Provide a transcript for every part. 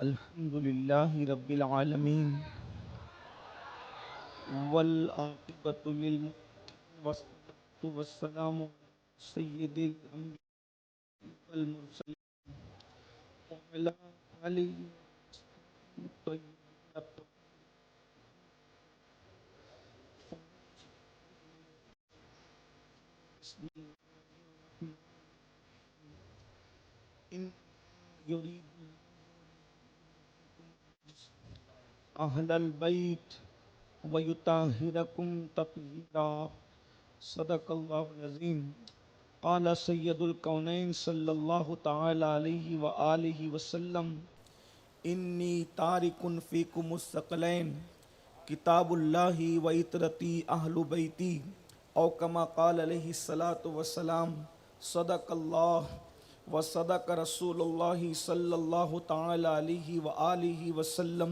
अल्हम्दुलिल्लाहि रब्बिल आलमीन वल आक़िबतु लिल मुत्तक़ीन वस्सलातु वस्सलामु अला सय्यिदिल अंबिया वल मुरसलीन व अला आलिहि वस्सहबिहि अत्तय्यिबीन इन युरीदु अहलल बैत व युताहिरकुम तत्हीरा सदक़ल्लाहुल अज़ीम। क़ाला सय्यदुल कौनैन सल्लल्लाहु तआला अलैहि व आलिहि वसल्लम इन्नी तारिकुन फ़ीकुमुस सकलैन किताबुल्लाहि व इतरती अहलु बैती औ कमा क़ाल अलैहि सलातु वस्सलाम। सदक़ल्लाह व सदक़ रसूलुल्लाहि सल्लल्लाहु तआला अलैहि व आलिहि वसल्लम।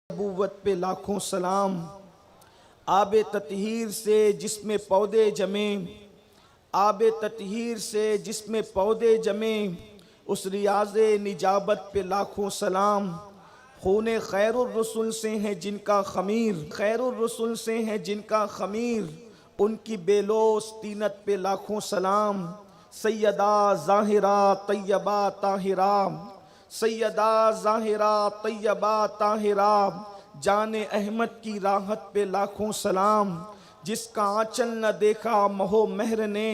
नबूवत पे लाखों सलाम। आबे ततहीर से जिसमें पौधे जमे, आबे ततहीर से जिसमें पौधे जमे, उस रियाज़े निजाबत पे लाखों सलाम। खूने खैरुर रसूल से हैं जिनका खमीर, खैरुर रसूल से हैं जिनका खमीर, उनकी बेलोस तीनत पे लाखों सलाम। सैयदा ज़ाहिरा तैयबा ताहिरा, सैयदा ज़ाहिरा तैयबा ताहिरा, जाने अहमद की राहत पे लाखों सलाम। जिसका आंचल न देखा महो महर ने,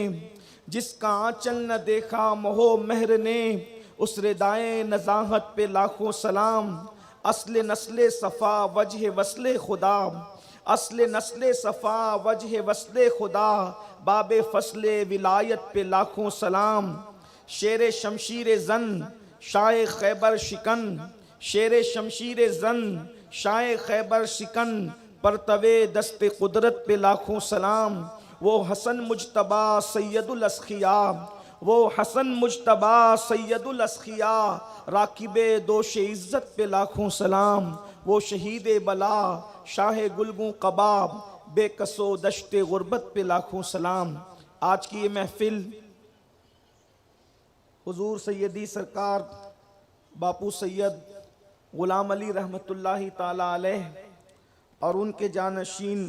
जिसका आंचल न देखा महो महर ने, उस रिदाए नज़ाहत पे लाखों सलाम। असले नस्ले सफ़ा वजह वस्ले खुदा, असले नस्ले सफ़ा वजह वस्ले खुदा, बाबे फसले विलायत पे लाखों सलाम। शेर शमशीर जन शाए खैबर शिकन, शेर शमशीर जन शाए खैबर शिकन, परतवे दस्ते कुदरत पे लाखों सलाम। वो हसन मुजतबा सैयदुल अस्खिया, वो हसन मुजतबा सैयदुल अस्खिया, राकिबे दोश इज़्ज़त पे लाखों सलाम। वो शहीद बला शाह गुलगू कबाब, बेकसो दश्ते गुर्बत पे लाखों सलाम। आज की ये महफिल हुजूर सैयदी सरकार बापू सैयद ग़ुलाम अली रहमतुल्लाहि ताला अलैह और उनके जानशीन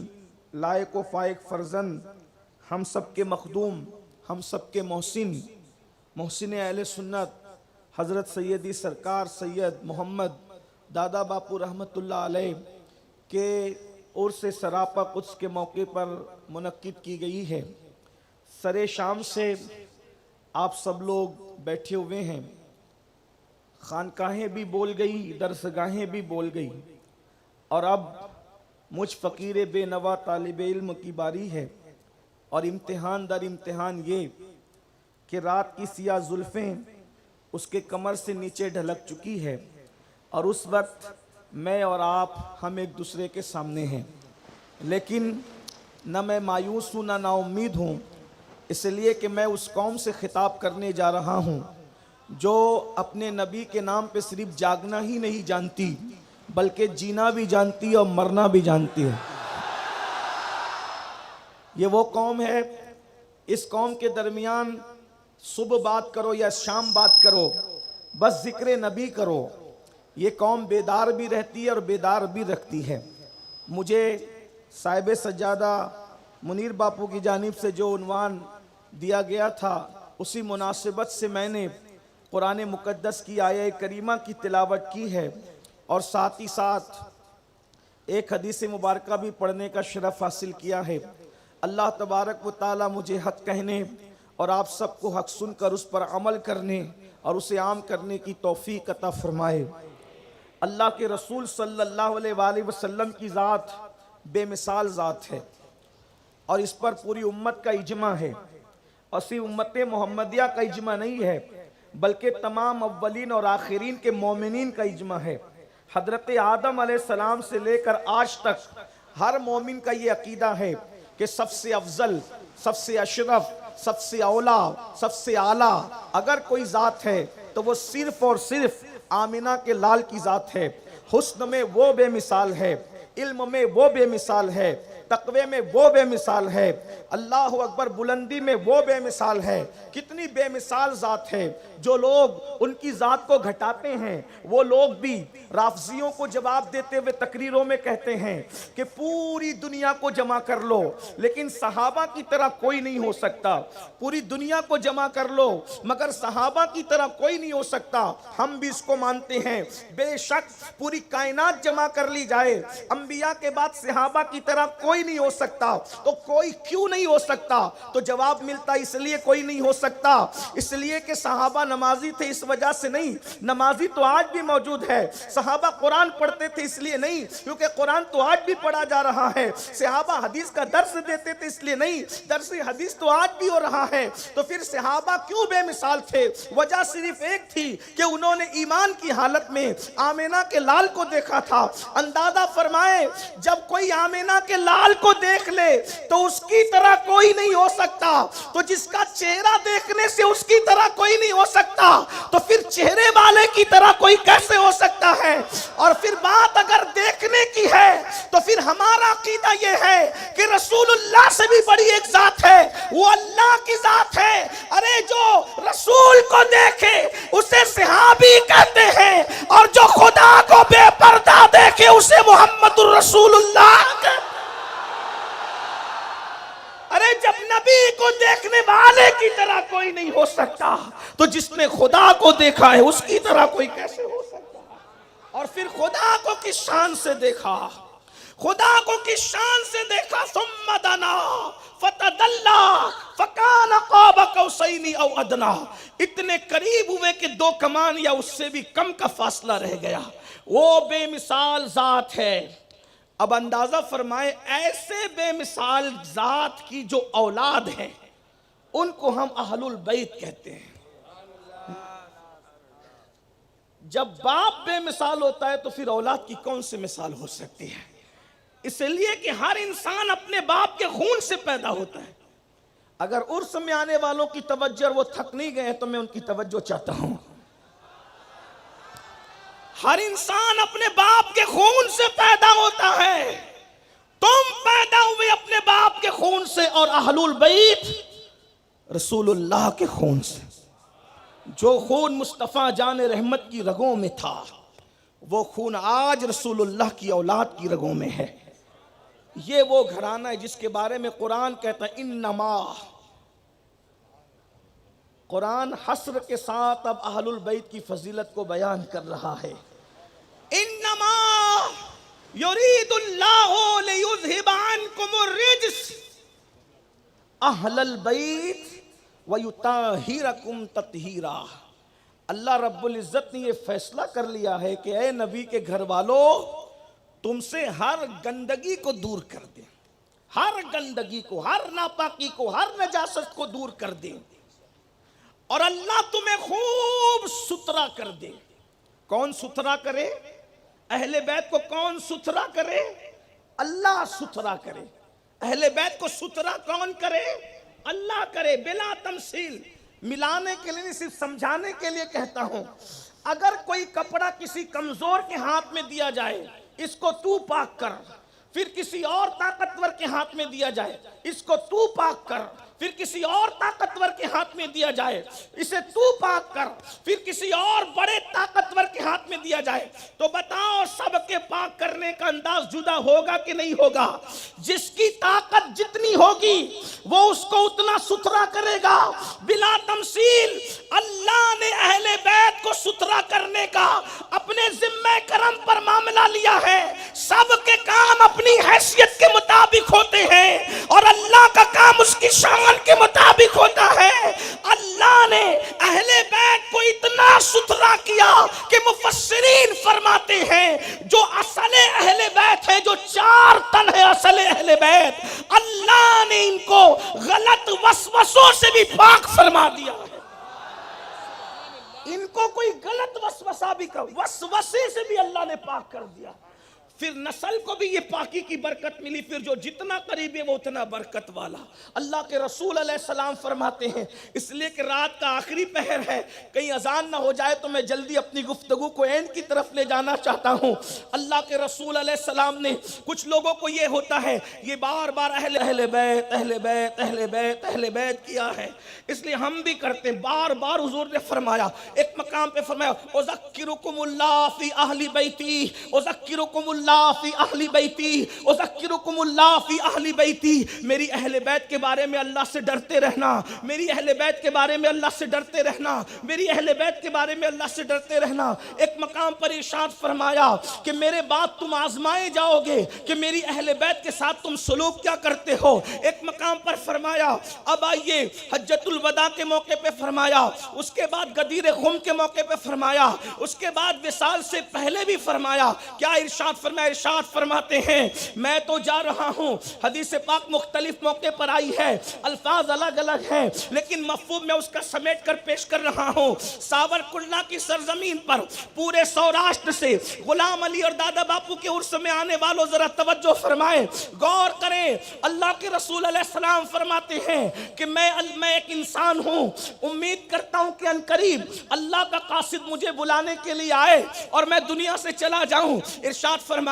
लायक व फायक फ़र्जंद, हम सब के मखदूम, हम सब के मोहसिन अहले सुन्नत हज़रत सैयदी सरकार सैयद मोहम्मद दादा बापू रहमतुल्लाह अलैह के उर्स सरापा कुद्स के मौके पर मुनक्किद की गई है। सरे शाम से आप सब लोग बैठे हुए हैं, खानकाहें भी बोल गई, दरसगाहें भी बोल गई, और अब मुझ फ़कीर बेनवा तालिब इल्म की बारी है। और इम्तिहान दर इम्तिहान ये कि रात की सियाह जुल्फ़ें उसके कमर से नीचे ढलक चुकी है, और उस वक्त मैं और आप हम एक दूसरे के सामने हैं। लेकिन न मैं मायूस हूँ ना उम्मीद हूँ, इसलिए कि मैं उस कौम से खिताब करने जा रहा हूँ जो अपने नबी के नाम पे सिर्फ जागना ही नहीं जानती बल्कि जीना भी जानती है और मरना भी जानती है। ये वो कौम है, इस कौम के दरमियान सुबह बात करो या शाम बात करो, बस जिक्र नबी करो। ये कौम बेदार भी रहती है और बेदार भी रखती है। मुझे साहिब सज्जादा मुनीर बापू की जानिब से जो उन्वान दिया गया था, उसी मुनासिबत से मैंने कुरान मुक़द्दस की आया करीमा की तिलावत की है, और साथ ही साथ एक हदीस मुबारका भी पढ़ने का शरफ़ हासिल किया है। अल्लाह तबारक व ताला मुझे हक़ कहने और आप सबको हक़ सुनकर उस पर अमल करने और उसे आम करने की तौफ़ीक़ अता फ़रमाए। अल्लाह के रसूल सल्लल्लाहु अलैहि वसल्लम की ज़ात बेमिसाल ज़ात है, और इस पर पूरी उम्मत का इजमा है। और सिर्फ उम्मत मोहम्मदिया का इजमा नहीं है, बल्कि तमाम अव्वलीन और आखिरीन के मोमिनीन का इजमा है। हज़रत आदम अलैहिस्सलाम से लेकर आज तक हर मोमिन का ये अकीदा है कि सबसे अफजल, सबसे अशरफ, सबसे औला, सबसे आला अगर कोई ज़ात है तो वो सिर्फ और सिर्फ आमिना के लाल की ज़ात है। हुस्न में वो बेमिसाल है, इल्म में वो बेमिसाल है, तक़वे में वो बेमिसाल है, अल्लाह अकबर बुलंदी में वो बेमिसाल है। कितनी बेमिसाल ज़ात है। जो लोग उनकी ज़ात को घटाते हैं वो लोग भी राफ़ज़ियों को जवाब देते हुए तकरीरों में कहते हैं कि पूरी दुनिया को जमा कर लो लेकिन सहाबा की तरह कोई नहीं हो सकता। पूरी दुनिया को जमा कर लो मगर सहाबा की तरह कोई नहीं हो सकता। हम भी इसको मानते हैं। बेशक पूरी कायनात जमा कर ली जाए, अंबिया के बाद सहाबा की तरह कोई नहीं हो सकता। तो कोई क्यों नहीं हो सकता? तो जवाब मिलता इसलिए कोई नहीं हो सकता, इसलिए कि सहाबा नमाजी थे इस वजह से नहीं। नमाजी तो आज भी मौजूद है। सहाबा कुरान पढ़ते थे इसलिए नहीं, क्योंकि कुरान तो आज भी पढ़ा जा रहा है। सहाबा हदीस का दर्स देते थे इसलिए नहीं, दर्स हदीस तो आज भी हो रहा है। तो फिर सहाबा क्यों बेमिसाल थे? वजह सिर्फ एक थी कि उन्होंने ईमान की हालत में आमिना के लाल को देखा था। अंदाजा फरमाए, जब कोई आमिना के लाल को देख ले तो उसकी तरह कोई नहीं हो सकता। तो जिसका चेहरा देखने से उसकी तरह कोई नहीं हो सकता, तो फिर चेहरे वाले की तरह कोई कैसे हो सकता है? और फिर बात अगर देखने की है तो फिर हमारा अकीदा यह है कि रसूलुल्लाह से भी बड़ी एक जात है, वो अल्लाह की जात है। अरे जो रसूल को देखे उसे सहाबी कहते हैं, और जो खुदा को बेपर्दा देखे उसे मोहम्मदुर रसूलुल्लाह कहते हैं। अरे जब नबी को देखने वाले की तरह कोई नहीं हो सकता, तो जिसने खुदा को देखा है उसकी तरह कोई कैसे हो सकता? और फिर खुदा को किस शान से देखा, खुदा को किस शान से देखा। सुम्मा दना फतदल्ला फकान क़ाब कौसैनी औ अदना। इतने करीब हुए कि दो कमान या उससे भी कम का फासला रह गया। वो बेमिसाल जात है। अब अंदाजा फरमाए, ऐसे बेमिसाल जात की जो औलाद है उनको हम अहलुल बैत कहते हैं। जब बाप बेमिसाल होता है तो फिर औलाद की कौन सी मिसाल हो सकती है। इसलिए कि हर इंसान अपने बाप के खून से पैदा होता है। अगर उर्स में आने वालों की तवज्जो वो थक नहीं गए तो मैं उनकी तवज्जो चाहता हूं। हर इंसान अपने बाप के खून से पैदा होता है। तुम पैदा हुए अपने बाप के खून से और अहलुल बैत रसूलुल्लाह के खून से। जो खून मुस्तफ़ा जान रहमत की रगों में था वो खून आज रसूलुल्लाह की औलाद की रगों में है। ये वो घराना है जिसके बारे में कुरान कहता है इन्नमा। कुरान हस्र के साथ अब अहलुल बैत की फजीलत को बयान कर रहा है। इन्नमा युरीदुल्लाहु लियुज़हिबा अन्कुमुर रिज्स अहलल बैत व युताहिरकुम तत्हीरा। अल्लाह रब्बुल इज्जत ने यह फैसला कर लिया है कि ए नबी के घर वालों, तुमसे हर गंदगी को दूर कर दें, हर गंदगी को, हर नापाकी को, हर नजासत को दूर कर दें और अल्लाह तुम्हें खूब सुथरा कर दे। कौन सुथरा करे? अहले बैत को कौन सुथरा करे? अल्लाह सुथरा करे। अहले बैत को सुथरा कौन करे? अल्लाह करे, बिला तमसील। मिलाने के लिए नहीं, सिर्फ समझाने के लिए कहता हूं। अगर कोई कपड़ा किसी कमजोर के हाथ में दिया जाए, इसको तू पाक कर, फिर किसी और ताकतवर के हाथ में दिया जाए, इसको तू पाक कर, फिर किसी और ताकतवर के हाथ में दिया जाए, इसे तू पाक कर, फिर किसी और बड़े ताकतवर के हाथ में दिया जाए, तो बताओ सबके पाक करने का अंदाज जुदा होगा कि नहीं होगा? जिसकी ताकत जितनी होगी वो उसको उतना सुथरा करेगा, बिला तमसील। अल्लाह ने अहले बैत को सुथरा करने का अपने जिम्मे करम पर मामला लिया है। सबके काम अपनी हैसियत के मुताबिक होते हैं और अल्लाह का काम उसकी शान के मुताबिक होता है। अल्लाह ने अहले बैत को इतना सुथरा किया कि मुफस्सिरीन फरमाते हैं जो असले अहले बैत है, जो 4 तन है असले अहले बैत, अल्लाह ने इनको गलत वसवसों से भी पाक फरमा दिया है। इनको कोई गलत वसवसा भी कर, वसवसे से भी अल्लाह ने पाक कर दिया। फिर नस्ल को भी ये पाकी की बरकत मिली। फिर जो जितना करीब है वो उतना बरकत वाला। अल्लाह के रसूल अलैहिस्सलाम फरमाते हैं, इसलिए कि रात का आखिरी पहर है, कहीं अजान ना हो जाए तो मैं जल्दी अपनी गुफ्तगू को एंड की तरफ ले जाना चाहता हूँ। अल्लाह के रसूल अलैहिस्सलाम ने, कुछ लोगों को ये होता है, ये बार बार अहले बैत अहले बैत अहले बैत अहले बैत किया है, इसलिए हम भी करते हैं। बार बार हुजूर ने फरमाया, एक मकाम पे फरमाया, उज़क्किरुकुमुल्लाह फी अहली बैती, उज़क्किरुकुमुल्लाह फी अहली बैती, उज़क्किरुकुमुल्लाह फी अहली बैती। मेरी अहले बैत के बारे में अल्लाह से डरते रहना, मेरी अहले बैत के बारे में अल्लाह से डरते रहना, मेरी अहले बैत के बारे में अल्लाह से डरते रहना। एक मकाम पर इरशाद फरमाया कि मेरे बाद तुम आजमाए जाओगे कि मेरी अहले बैत के साथ तुम सलूक क्या करते हो। एक मकाम पर फरमाया, अब आइए हज्जतुल वदा के मौके पे फरमाया, उसके बाद गदीर खुम के मौके पे फरमाया, उसके बाद विसाल से पहले भी फरमाया। क्या इरशाद फरमाया? इरशाद फरमाते हैं, मैं तो जा रहा हूं। हदीस पाक मुख्तलिफ मौके पर आई है, अल्फाज अलग अलग हैं, लेकिन मफहूम में उसका समेट कर पेश कर रहा हूं। सावरकुंडला की सरजमीन पर पूरे सौराष्ट्र से गुलाम अली और दादा बापू के उर्स में आने वालों जरा तवज्जो फरमाएं, गौर करें। अल्लाह के रसूल अलैहिस्सलाम फरमाते हैं कि मैं एक इंसान हूं, उम्मीद करता हूं कि अनकरीब अल्लाह का कासिद मुझे बुलाने के लिए आए और मैं दुनिया से चला जाऊं। इरशाद फरमाया,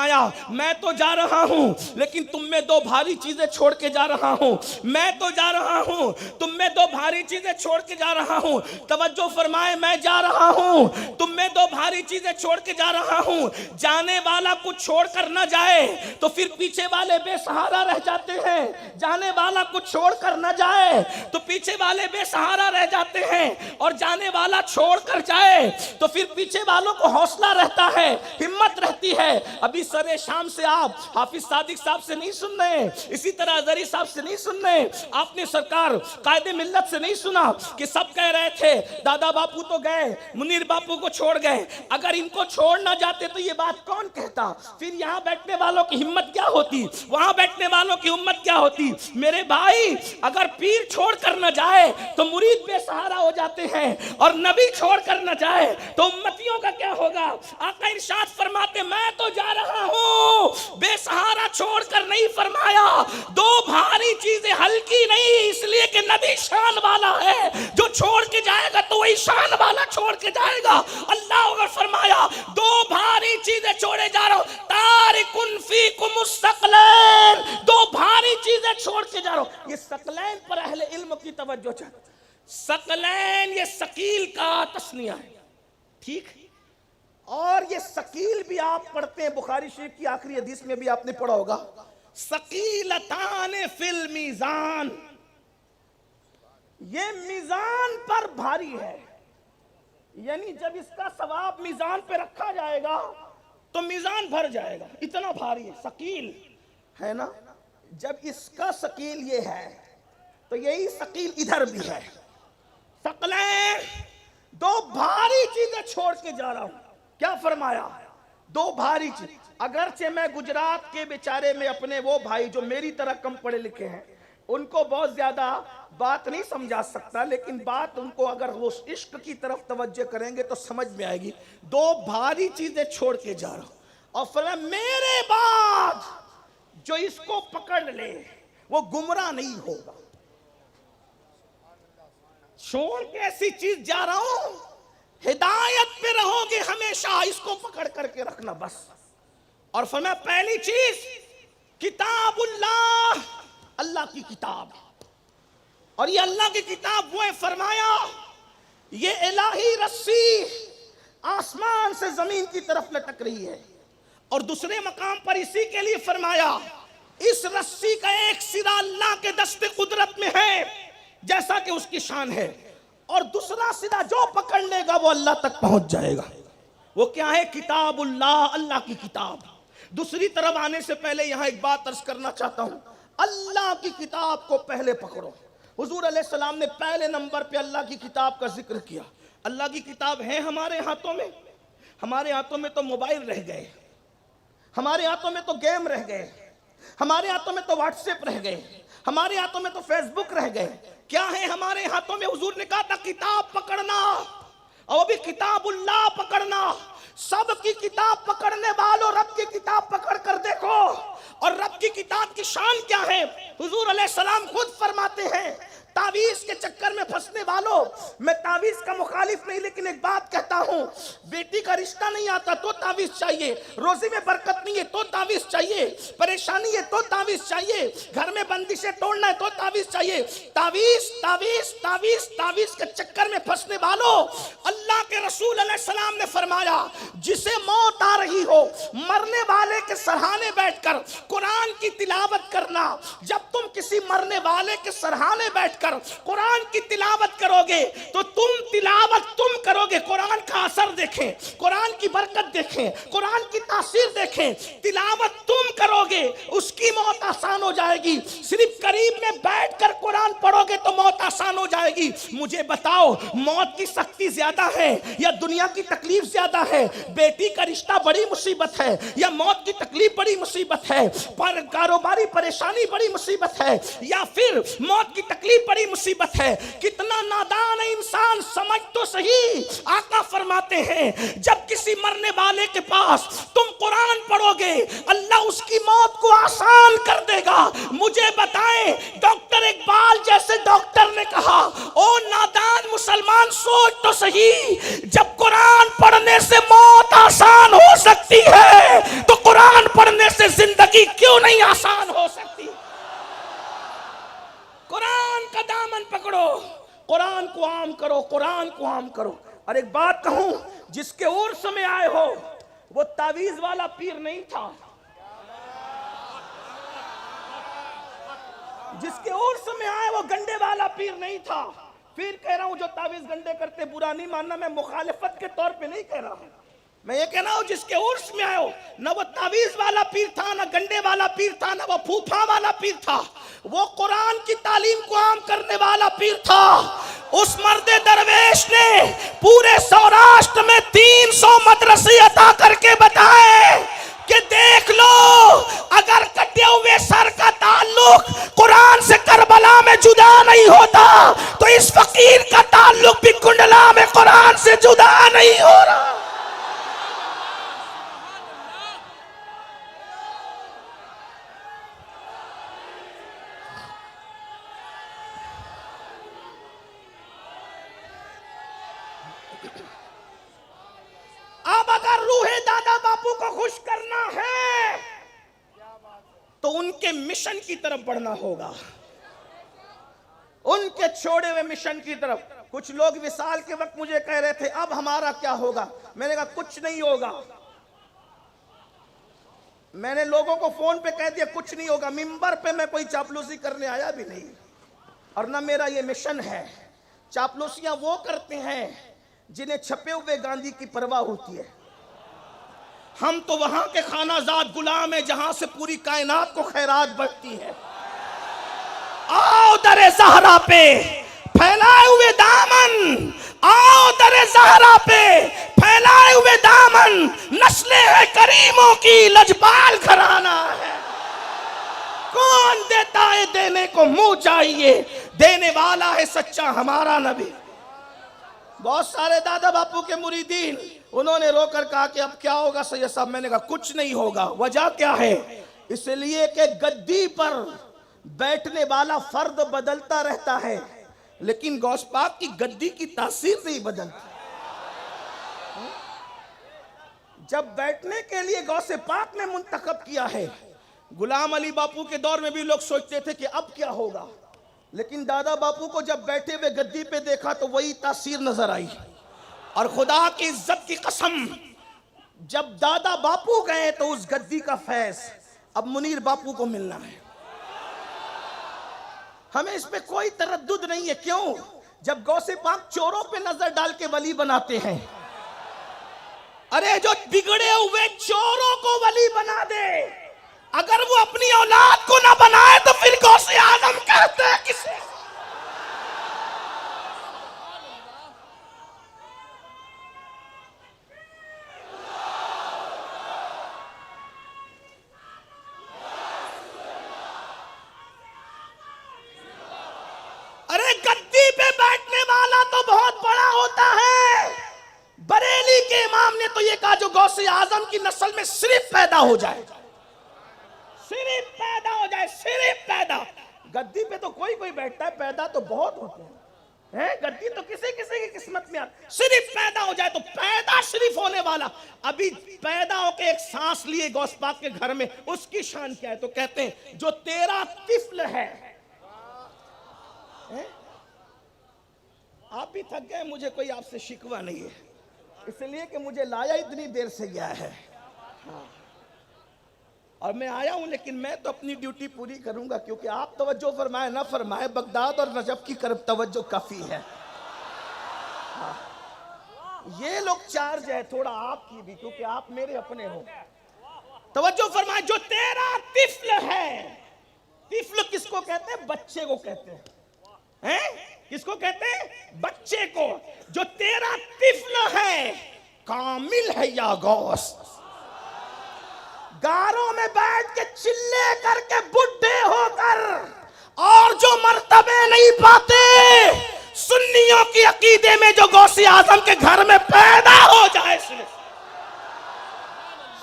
मैं तो जा रहा हूं लेकिन तुम में 2 भारी चीजें छोड़ के जा रहा हूं। मैं तो जा रहा हूं, तुम में 2 भारी चीजें छोड़ के जा रहा हूं। तवज्जो फरमाए, मैं जा रहा हूं, तुम में 2 भारी चीजें छोड़ के जा रहा हूं। जाने वाला कुछ छोड़ कर न जाए तो फिर पीछे वाले बेसहारा रह जाते हैं। जाने वाला कुछ छोड़ कर न जाए तो पीछे वाले बेसहारा रह जाते हैं, और जाने वाला छोड़ कर जाए तो फिर पीछे वालों को हौसला रहता है, हिम्मत रहती है। अब अभी सरे शाम से आप हाफिज सादिक साहब से नहीं सुन रहे, इसी तरह अजहरी साहब से नहीं सुन रहे, आपने सरकार कायदे मिल्लत से नहीं सुना कि सब कह रहे थे दादा बापू तो गए, मुनीर बापू को छोड़ गए, अगर इनको छोड़ ना जाते तो ये बात कौन कहता? फिर यहाँ बैठने वालों की हिम्मत क्या होती, वहां बैठने वालों की हिम्मत क्या होती? मेरे भाई, अगर पीर छोड़ कर न जाए तो मुरीद बेसहारा हो जाते हैं, और नबी छोड़ कर न जाए तो उम्मतियों का क्या होगा? आका इरशाद फरमाते, मैं तो जा रहा हूं, बेसहारा छोड़कर नहीं फरमाया, दो भारी चीजें हल्की नहीं, इसलिए कि नबी शान वाला है, जो छोड़ के जाएगा तो वही शान वाला छोड़ के जाएगा। अल्लाह अगर फरमाया दो भारी चीजें छोड़े जा रहा हूं, तारिकुन फीकुम मुस्तकलैन, दो भारी चीजें छोड़ के जा रहा हूं। ये सकलैन पर अहले इल्म की तवज्जो चाहिए। सकलैन ये सकील का तस्निया है, ठीक? और ये सकील भी आप पढ़ते हैं, बुखारी शरीफ की आखिरी हदीस में भी आपने पढ़ा होगा, सकीलतान फिल मीजान, ये मीजान पर भारी है, यानी जब इसका सवाब मीजान पे रखा जाएगा तो मीजान भर जाएगा, इतना भारी है, सकील है ना। जब इसका सकील ये है तो यही सकील इधर भी है। सकलैन, दो भारी चीजें छोड़ के जा रहा हूं। क्या फरमाया? दो भारी चीज। अगरचे मैं गुजरात के बेचारे में अपने वो भाई जो मेरी तरह कम पढ़े लिखे हैं, उनको बहुत ज्यादा बात नहीं समझा सकता, लेकिन बात उनको अगर वो इश्क की तरफ तवज्जो करेंगे तो समझ में आएगी। दो भारी चीजें छोड़ के जा रहा हूं, और फरमाया मेरे बाद जो इसको पकड़ ले वो गुमराह नहीं होगा। छोड़ के ऐसी चीज जा रहा हूं, हिदायत पे रहोगे हमेशा, इसको पकड़ करके रखना बस। और फरमाया पहली चीज किताबुल्लाह, अल्लाह की किताब, और ये अल्लाह की किताब वो है, फरमाया ये इलाही रस्सी आसमान से जमीन की तरफ लटक रही है, और दूसरे मकाम पर इसी के लिए फरमाया इस रस्सी का एक सिरा अल्लाह के दस्ते कुदरत में है जैसा कि उसकी शान है, और दूसरा सिरा जो पकड़ लेगा वो अल्लाह तक पहुंच जाएगा। वो क्या है? किताबुल्लाह, अल्लाह की किताब। दूसरी तरफ आने से पहले यहां एक बात अर्ज करना चाहता हूं, अल्लाह की किताब को पहले पकड़ो। हुजूर अलैहिस्सलाम ने पहले नंबर पे अल्लाह की किताब का जिक्र किया। अल्लाह की किताब है हमारे हाथों में, हमारे हाथों में तो मोबाइल रह गए, हमारे हाथों में तो गेम रह गए, हमारे हाथों में तो व्हाट्सएप रह गए, हमारे हाथों में तो फेसबुक रह गए। क्या है हमारे हाथों में? हुजूर ने कहा था किताब पकड़ना, और भी किताबुल्लाह पकड़ना। सब की किताब पकड़ने वालों, रब की किताब पकड़ कर देखो। और रब की किताब की शान क्या है? हुजूर अलैहिस्सलाम खुद फरमाते हैं, तावीज के चक्कर में फंसने वालों, मैं तावीज का मुखालिफ नहीं, लेकिन एक बात कहता हूं, बेटी का रिश्ता नहीं आता तो तावीज चाहिए, रोजी में बरकत नहीं है तो तावीज चाहिए, परेशानी है तो तावीज चाहिए, घर में बंदिशें तोड़ना है तो तावीज चाहिए। तावीज तावीज तावीज तावीज के चक्कर में फंसने वालों, अल्लाह के रसूल अलैहिस्सलाम ने फरमाया जिसे मौत आ रही हो, मरने वाले के सरहाने बैठकर कुरान की तिलावत करना। जब तुम किसी मरने वाले के सरहाने बैठकर कुरान की तिलावत करोगे तो तिलावत तुम करोगे, कुरान का असर देखें, कुरान की बरकत देखें, कुरान की तासीर देखें। तिलावत तुम करोगे, उसकी मौत आसान हो जाएगी। सिर्फ करीब में बैठकर कुरान पढ़ोगे तो मौत आसान हो जाएगी। मुझे बताओ, मौत की सख्ती ज्यादा है या दुनिया की तकलीफ ज्यादा है? बेटी का रिश्ता बड़ी मुसीबत है या मौत की तकलीफ बड़ी मुसीबत है? पर कारोबारी परेशानी बड़ी मुसीबत है या फिर मौत की तकलीफ बड़ी मुसीबत है? कितना नादान है इंसान, समझ तो सही। आका फरमाते हैं जब किसी मरने वाले के पास तुम कुरान पढ़ोगे, अल्लाह उसकी मौत को आसान कर देगा। मुझे बताएं, डॉक्टर इकबाल जैसे डॉक्टर ने कहा, ओ नादान मुसलमान सोच तो सही, जब कुरान पढ़ने से मौत आसान हो सकती है तो कुरान पढ़ने से जिंदगी क्यों नहीं आसान हो सकती? कुरान का दामन पकड़ो, कुरान को आम करो, कुरान को आम करो। और एक बात कहूं, जिसके उर्स में आए हो वो तावीज वाला पीर नहीं था, जिसके उर्स में आए वो गंडे वाला पीर नहीं था। फिर कह रहा हूं जो तावीज गंडे करते बुरा नहीं मानना, मैं मुखालिफत के तौर पे नहीं कह रहा हूं, मैं ये कहना हूं जिसके उर्स में आयो, न वो तावीज वाला पीर था, न गंडे वाला पीर था, न वो फूफा वाला पीर था, वो कुरान की तालीम को आम करने वाला पीर था। उस मर्दे दरवेश ने पूरे सौराष्ट्र में 300 मदरसे अता करके बताए कि देख लो, अगर कटे हुए सर का ताल्लुक कुरान से करबला में जुदा नहीं होता तो इस फकीर का ताल्लुक भी कुंडला में कुरान से जुदा नहीं हो रहा। अब अगर रूहे दादा बापू को खुश करना है तो उनके मिशन की तरफ बढ़ना होगा, उनके छोड़े हुए मिशन की तरफ। कुछ लोग विसाल के वक्त मुझे कह रहे थे अब हमारा क्या होगा, मैंने कहा कुछ नहीं होगा। मैंने लोगों को फोन पे कह दिया कुछ नहीं होगा। मिंबर पे मैं कोई चापलूसी करने आया भी नहीं और ना मेरा ये मिशन है। चापलूसियां वो करते हैं जिन्हें छपे हुए गांधी की परवाह होती है। हम तो वहां के खानाजाद गुलाम है जहां से पूरी कायनात को खैरात बढ़ती है। आओ दरे ज़हरा पे फैलाए हुए दामन, आओ दरे ज़हरा पे फैलाए हुए दामन, नस्लें है करीमों की लजपाल घराना है। कौन देता है देने को मुंह चाहिए, देने वाला है सच्चा हमारा नबी। बहुत सारे दादा बापू के मुरीदीन उन्होंने रोकर कहा कि अब क्या होगा सैयद साहब। मैंने कहा कुछ नहीं होगा। वजह क्या है? इसलिए कि गद्दी पर बैठने वाला फर्द बदलता रहता है लेकिन गौस पाक की गद्दी की तासीर नहीं बदलती। जब बैठने के लिए गौसे पाक ने मुंतखब किया है, गुलाम अली बापू के दौर में भी लोग सोचते थे कि अब क्या होगा, लेकिन दादा बापू को जब बैठे हुए गद्दी पे देखा तो वही तासीर नजर आई। और खुदा की इज्जत की कसम, जब दादा बापू गए तो उस गद्दी का फैज अब मुनीर बापू को मिलना है। हमें इस पे कोई तरद्दुद नहीं है। क्यों? जब गौसे पाक चोरों पे नजर डाल के वली बनाते हैं, अरे जो बिगड़े हुए चोरों को वली बना दे, अगर वो अपनी औलाद को ना बनाए तो फिर गौसे आजम कहते हैं किसे? अरे गद्दी पे बैठने वाला तो बहुत बड़ा होता है। बरेली के इमाम ने तो ये कहा जो गौसे आजम की नस्ल में सिर्फ पैदा हो जाए, सिर्फ पैदा हो जाए, सिर्फ पैदा। गद्दी पे तो कोई कोई बैठता है, पैदा तो बहुत होते हैं। गद्दी तो किसी किसी की किस्मत में आती, सिर्फ पैदा हो जाए तो पैदा शरीफ होने वाला। अभी पैदा होके एक सांस लिए गौस पाक के घर में, उसकी शान क्या है? तो कहते हैं जो तेरा तिफ्ल है। आप भी थक गए, मुझे कोई आपसे शिकवा नहीं है, इसलिए कि मुझे लाया इतनी देर से गया है। हाँ। और मैं आया हूं, लेकिन मैं तो अपनी ड्यूटी पूरी करूंगा, क्योंकि आप तवज्जो फरमाए ना फरमाए, बगदाद और नजफ की तरफ तवज्जो काफी है। हाँ। ये लोग चार्ज है थोड़ा आपकी भी, क्योंकि आप मेरे अपने हो। तवज्जो फरमाए, जो तेरा तिफ्ल है। तिफ्ल किसको कहते हैं? बच्चे को कहते हैं। किसको कहते हैं? बच्चे को। जो तेरा तिफ्ल है कामिल है या गौस। गारों में बैठ के चिल्ले करके बुढ़े होकर और जो मर्तबे नहीं पाते, सुन्नियों की अकीदे में जो गौसे आजम के घर में पैदा हो जाए,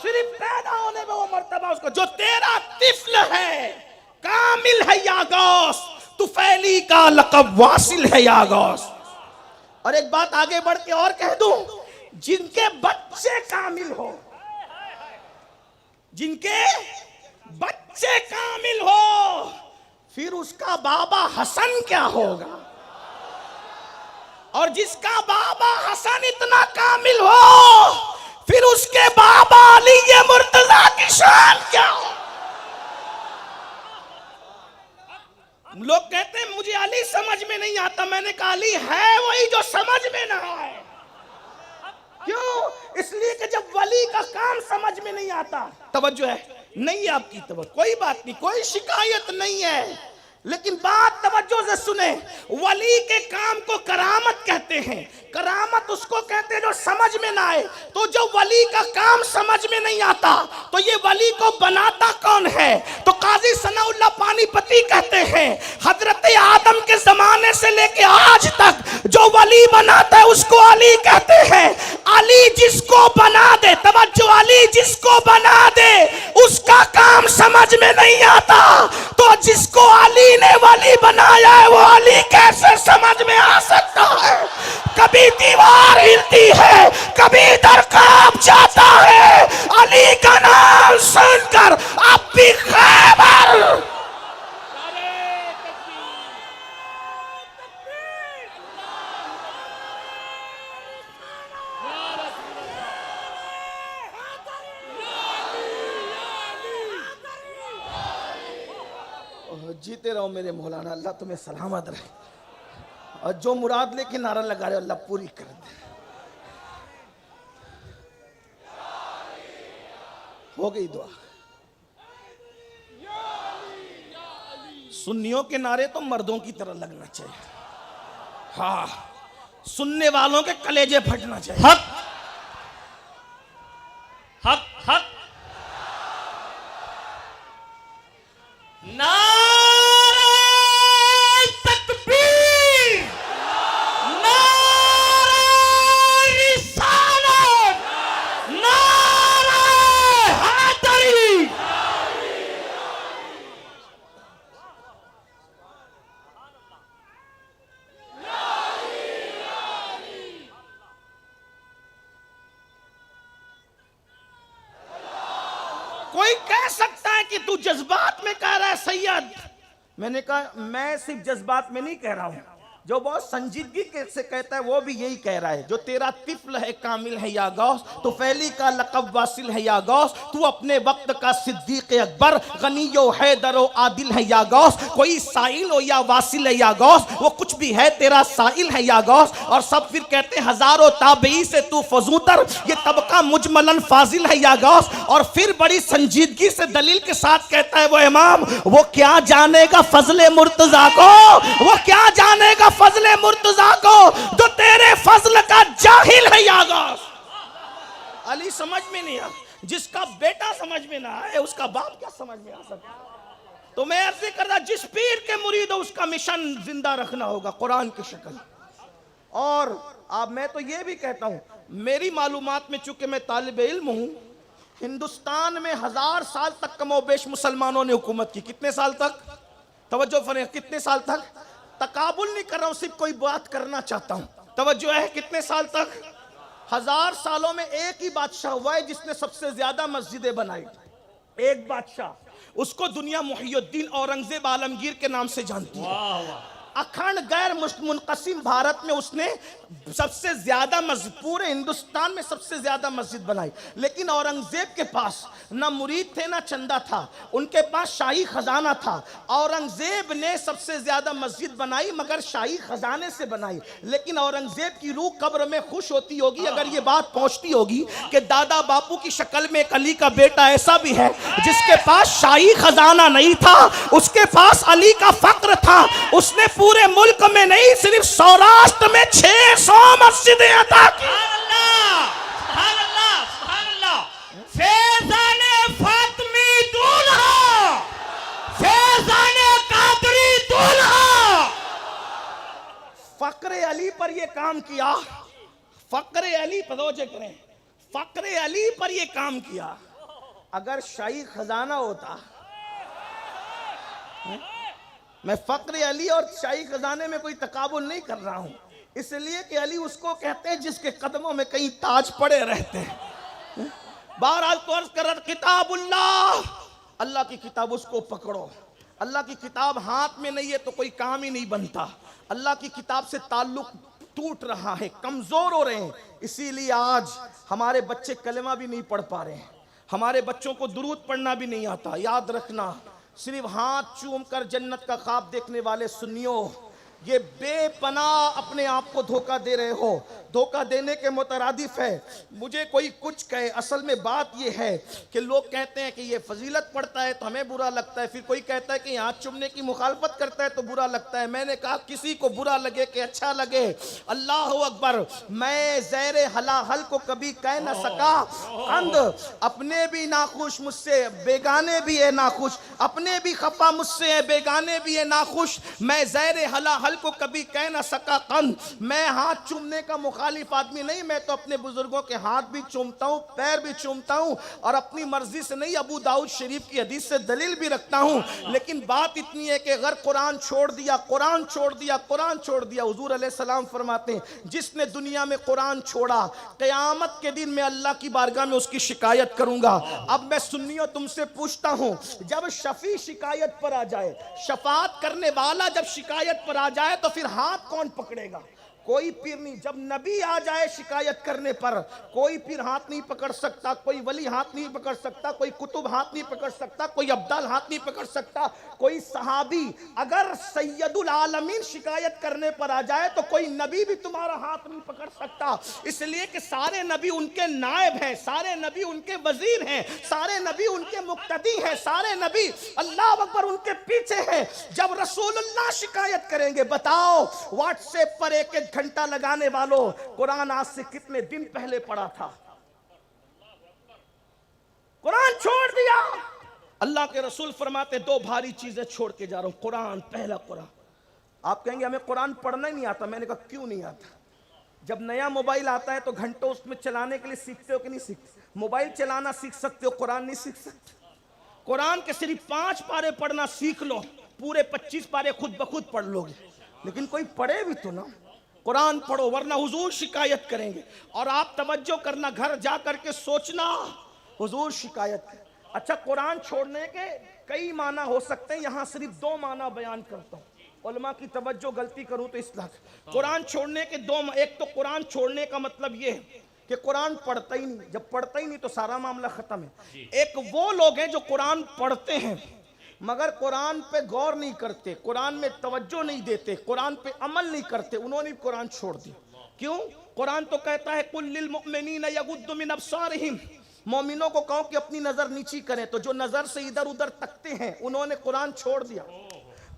सिर्फ पैदा होने में वो मर्तबा उसको। जो तेरा तिफ्ल है कामिल है या गौस, तुफैली का लक़ब वासिल है या गौस। और एक बात आगे बढ़ के और कह दूं, जिनके बच्चे कामिल हो, जिनके बच्चे कामिल हो, फिर उसका बाबा हसन क्या होगा? और जिसका बाबा हसन इतना कामिल हो, फिर उसके बाबा अली ये मुर्तजा की शान क्या हो? लोग कहते हैं मुझे अली समझ में नहीं आता। मैंने कहा अली है वही जो समझ में ना आए। क्यों? इसलिए कि जब वली का काम समझ में नहीं आता, तवज्जो है, नहीं आपकी तवज्जो, कोई बात नहीं, कोई शिकायत नहीं है, लेकिन बात तवज्जो से सुने। वली के काम को करामत कहते हैं। करामत उसको कहते हैं जो समझ में ना आए। तो जो वली का काम समझ में नहीं आता, तो ये वली को बनाता कौन है? तो काजी सनाउल्लाह पानीपती कहते हैं हजरत आदम के जमाने से लेके आज तक जो वली बनाता है उसको अली कहते हैं। अली जिसको बना दे, तवज्जो, अली जिसको बना दे उसका काम समझ में नहीं आता, तो जिसको अली ने वली बनाया है वो अली कैसे समझ में आ सकता है? कभी दीवार हिलती है, कभी दर कांप जाता है, अली का नाम सुनकर अब भी खैबर। जीते रहो मेरे मौलाना, अल्लाह तुम्हें सलामत रहे, और जो मुराद लेके नारा लगा रहे हो अल्लाह पूरी कर दे। हो गई दुआ। सुन्नियों के नारे तो मर्दों की तरह लगना चाहिए, हाँ, सुनने वालों के कलेजे फटना चाहिए। हक हक हक नारे तकबीर, नारे रिसालत, नारे हैदरी। कोई कह सकता है कि तू जज्बात में कह रहा है सैयद, मैंने कहा मैं सिर्फ जज्बात में नहीं कह रहा हूं, जो बहुत संजीदगी से कहता है वो भी यही कह रहा है। जो तेरा तिफल है कामिल है या गौस, तो फैली का लक़ब वासिल है या गौस, तू अपने वक्त का सिद्दीक अकबर, गनीयो हैदरो आदिल है या गौस, कोई साइल हो या वासिल है या गौस, वो कुछ भी है तेरा साइल है या गौस। और सब फिर कहते हैं हजारों ताबई से तू फजूतर, ये तबका मुजमलन फाजिल है या गौस। और फिर बड़ी संजीदगी से दलील के साथ कहता है वो इमाम, वो क्या जानेगा फजले मुर्तजा को, वो क्या जानेगा फजले मुर्तजा को, जो तेरे फजल का जाहिल है या गौस। अली समझ में नहीं आ, जिसका बेटा समझ में ना आए उसका बाप क्या समझ में आ सकता। तो मैं अर्ज कर रहा, जिस पीर के मुरीद हो उसका मिशन जिंदा रखना होगा कुरान की शक्ल। और अब मैं तो ये भी कहता हूं, मेरी मालूमात में चूंकि मैं तालिब इल्म हूं, हिंदुस्तान में 1000 साल तक कमोबेश मुसलमानों ने हुकूमत की। कितने साल तक? तवज्जो फरमाइए, कितने साल तक? तकाबुल नहीं कर रहा हूं, सिर्फ कोई बात करना चाहता हूं। तवज्जो है, कितने साल तक? 1000 सालों में एक ही बादशाह हुआ है जिसने सबसे ज्यादा मस्जिदें बनाई। एक बादशाह, उसको दुनिया मुहियुद्दीन औरंगजेब आलमगीर के नाम से जानती है। वाह वाह। अखंड गैर मुनक़सिम भारत में उसने सबसे ज्यादा मस्जिद, पूरे हिंदुस्तान में सबसे ज्यादा मस्जिद बनाई। लेकिन औरंगजेब के पास ना मुरीद थे ना चंदा था, उनके पास शाही खजाना था। औरंगजेब ने सबसे ज्यादा मस्जिद बनाई मगर शाही खजाने से बनाई। लेकिन औरंगजेब की रूह कब्र में खुश होती होगी अगर ये बात पहुंचती होगी कि दादा बापू की शक्ल में एक अली का बेटा ऐसा भी है जिसके पास शाही खजाना नहीं था, उसके पास अली का फक्र था। उसने पूरे मुल्क में नहीं, सिर्फ सौराष्ट्र में 600 मस्जिदें अता की। सुभान अल्लाह, सुभान अल्लाह। फैज़ाने फातिमी दूल्हा, फैज़ाने कादरी दूल्हा। फक्र अली पर ये काम किया, फक्र अली पदोजे करें, फक्र अली पर ये काम किया। अगर शाही खजाना होता, मैं फक्र अली और शाही खजाने में कोई तकाबुल नहीं कर रहा हूं, इसलिए कि अली उसको कहते हैं जिसके कदमों में कई ताज पड़े रहते हैं। बहरहाल तो अर्ज कर, किताबुल्लाह, अल्लाह की किताब उसको पकड़ो। अल्लाह की किताब हाथ में नहीं है तो कोई काम ही नहीं बनता। अल्लाह की किताब से ताल्लुक टूट रहा है, कमजोर हो रहे हैं, इसीलिए आज हमारे बच्चे कलमा भी नहीं पढ़ पा रहे हैं, हमारे बच्चों को दुरूद पढ़ना भी नहीं आता। याद रखना, सिर्फ हाथ चूम कर जन्नत का ख्वाब देखने वाले सुन्नियों, ये बेपनाह अपने आप को धोखा दे रहे हो। धोखा देने के मुतरादिफ है। मुझे कोई कुछ कहे, असल में बात ये है कि लोग कहते हैं कि ये फजीलत पढ़ता है तो हमें बुरा लगता है, फिर कोई कहता है कि हाथ चुमने की मुखालफत करता है तो बुरा लगता है। मैंने कहा किसी को बुरा लगे कि अच्छा लगे, अल्लाह अकबर, मैं ज़ैरे हलाहल को कभी कह न सका कंद। अपने भी नाखुश मुझसे, बेगाने भी है नाखुश, अपने भी खफा मुझसे है, बेगाने भी है नाखुश। मैं ज़ैरे हलाहल को कभी कह न सका कंद। मैं हाथ चूमने का मुखालिफ आदमी नहीं, मैं तो अपने बुजुर्गों के हाथ भी चूमता हूँ, पैर भी चूमता हूँ, और अपनी मर्जी से नहीं, अबू दाऊद शरीफ की हदीस से दलील भी रखता हूँ। लेकिन बात इतनी है कि अगर कुरान छोड़ दिया, कुरान छोड़ दिया, कुरान छोड़ दिया, हुजूर अलैहिस्सलाम फरमाते हैं जिसने दुनिया में कुरान छोड़ा, क़यामत के दिन मैं अल्लाह की बारगाह में उसकी शिकायत करूंगा। अब मैं सुन्नियों तुमसे पूछता हूँ, जब शफी शिकायत पर आ जाए, शफात करने वाला जब शिकायत पर आ जाए तो फिर हाथ कौन पकड़ेगा? कोई पीर नहीं। जब नबी आ जाए शिकायत करने पर, कोई पीर हाथ नहीं पकड़ सकता, कोई वली हाथ नहीं पकड़ सकता, कोई कुतुब हाथ नहीं पकड़ सकता, कोई अब्दाल हाथ नहीं पकड़ सकता, कोई सहाबी। अगर सैयदुल आलमीन शिकायत करने पर आ जाए तो कोई नबी भी तुम्हारा हाथ नहीं पकड़ सकता, इसलिए कि सारे नबी उनके नायब हैं, सारे नबी उनके वजीर हैं, सारे नबी उनके मुक्तदी हैं, सारे नबी अल्लाह अकबर उनके पीछे हैं। जब रसूलुल्लाह शिकायत करेंगे, बताओ व्हाट्सएप पर एक घंटा लगाने वालों, कुरान आज से कितने दिन पहले पढ़ा था? कुरान छोड़ दिया। अल्लाह के रसूल फरमाते दो भारी चीजें छोड़ के जा रहा हूं, कुरान, पहला कुरान। आप कहेंगे हमें कुरान पढ़ना ही नहीं आता। मैंने कहा क्यों नहीं आता? जब नया मोबाइल आता है तो घंटों उसमें चलाने के लिए सीखते हो कि नहीं सीखते? मोबाइल चलाना सीख सकते हो, कुरान नहीं सीख सकते। कुरान के सिर्फ 5 पारे पढ़ना सीख लो, पूरे 25 पारे खुद ब खुद पढ़ लोगे। लेकिन कोई पढ़े भी तो ना। कुरान पढ़ो, वरना हुजूर शिकायत करेंगे। और आप तवज्जो करना, घर जा करके सोचना, हुजूर शिकायत करें। अच्छा, कुरान छोड़ने के कई माना हो सकते हैं, यहाँ सिर्फ 2 माना बयान करता हूँ। उलमा की तवज्जो, गलती करूँ तो इस्लाह। कुरान छोड़ने के 2, एक तो कुरान छोड़ने का मतलब ये है कि कुरान पढ़ता ही नहीं। जब पढ़ता ही नहीं तो सारा मामला खत्म है। एक वो लोग हैं जो कुरान पढ़ते हैं मगर कुरान पे गौर नहीं करते, कुरान में तवज्जो नहीं देते, कुरान पे अमल नहीं करते, उन्होंने कुरान छोड़ दिया। क्यों? कुरान तो कहता है कुल लिल मुमिनीन यगुद्दु मिन अब्सारिहिम, मोमिनों को कहो कि अपनी नजर नीची करें। तो जो नजर से इधर उधर तकते हैं उन्होंने कुरान छोड़ दिया।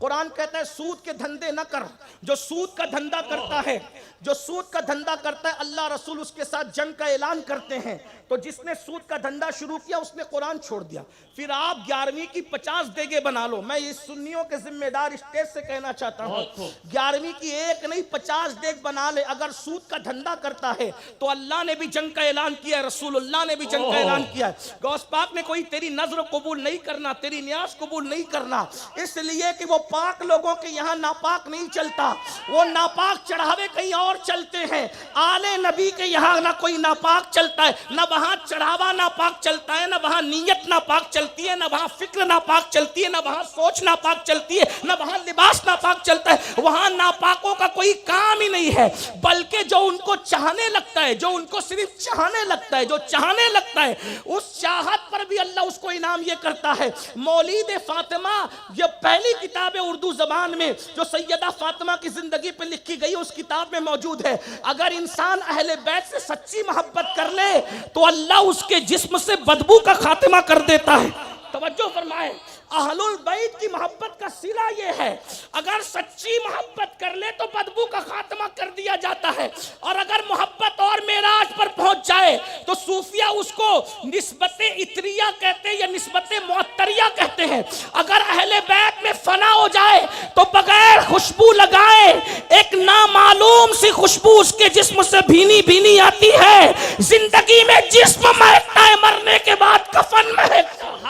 कुरान कहता है सूद के धंधे न कर। जो सूद का धंधा करता है, जो सूद का धंधा करता है, अल्लाह रसूल उसके साथ जंग का ऐलान करते हैं। तो जिसने सूद का धंधा शुरू किया उसने कुरान छोड़ दिया। फिर आप 11वीं की 50 देगे बना लो। मैं इस सुन्नियों के जिम्मेदार स्टेज से कहना चाहता हूँ, 11वीं की 1 नहीं 50 देग बना ले। अगर सूद का धंधा करता है तो अल्लाह ने भी जंग का ऐलान किया है, रसूलुल्लाह ने भी जंग का ऐलान किया है। गौस पाक ने कोई तेरी नजर कबूल नहीं करना, तेरी न्यास कबूल नहीं करना, इसलिए कि वो पाक लोगों के यहाँ नापाक नहीं चलता, वो नापाक चढ़ावे कहीं और चलते हैं। आले नबी के यहाँ ना कोई नापाक चलता है, ना वहाँ चढ़ावा नापाक चलता है, ना वहाँ नीयत नापाक चलती है, ना वहाँ फिक्र नापाक चलती है, ना वहाँ सोच नापाक चलती है, ना वहाँ लिबास नापाक चलता है। वहाँ नापाकों का कोई काम ही नहीं है, बल्कि जो उनको चाहने लगता है, जो उनको सिर्फ चाहने लगता है, जो चाहने लगता है, उस चाहत पर भी अल्लाह उसको इनाम ये करता है। मौलीद फातिमा, ये पहली किताब है उर्दू जबान में जो सैयदा फातिमा की जिंदगी पे लिखी गई, उस किताब में मौजूद है। अगर इंसान अहले बैत से सच्ची मोहब्बत कर ले तो अल्लाह उसके जिस्म से बदबू का खात्मा कर देता है। तवज्जो फरमाए, अहलुल बैत की मोहब्बत का सिला ये है, अगर सच्ची मोहब्बत कर ले तो बदबू का खात्मा कर दिया जाता है। और अगर मोहब्बत और मेराज पर पहुंच जाए तो सूफिया उसको निस्बते इत्रिया कहते हैं या निस्बते मुअत्तरिया कहते हैं। अगर अहले बैत में फना हो जाए तो बगैर खुशबू लगाए एक नामालूम सी खुशबू उसके जिस्म से भीनी भीनी आती है। जिंदगी में जिस्म महकता है, मरने के बाद कफन महकता है।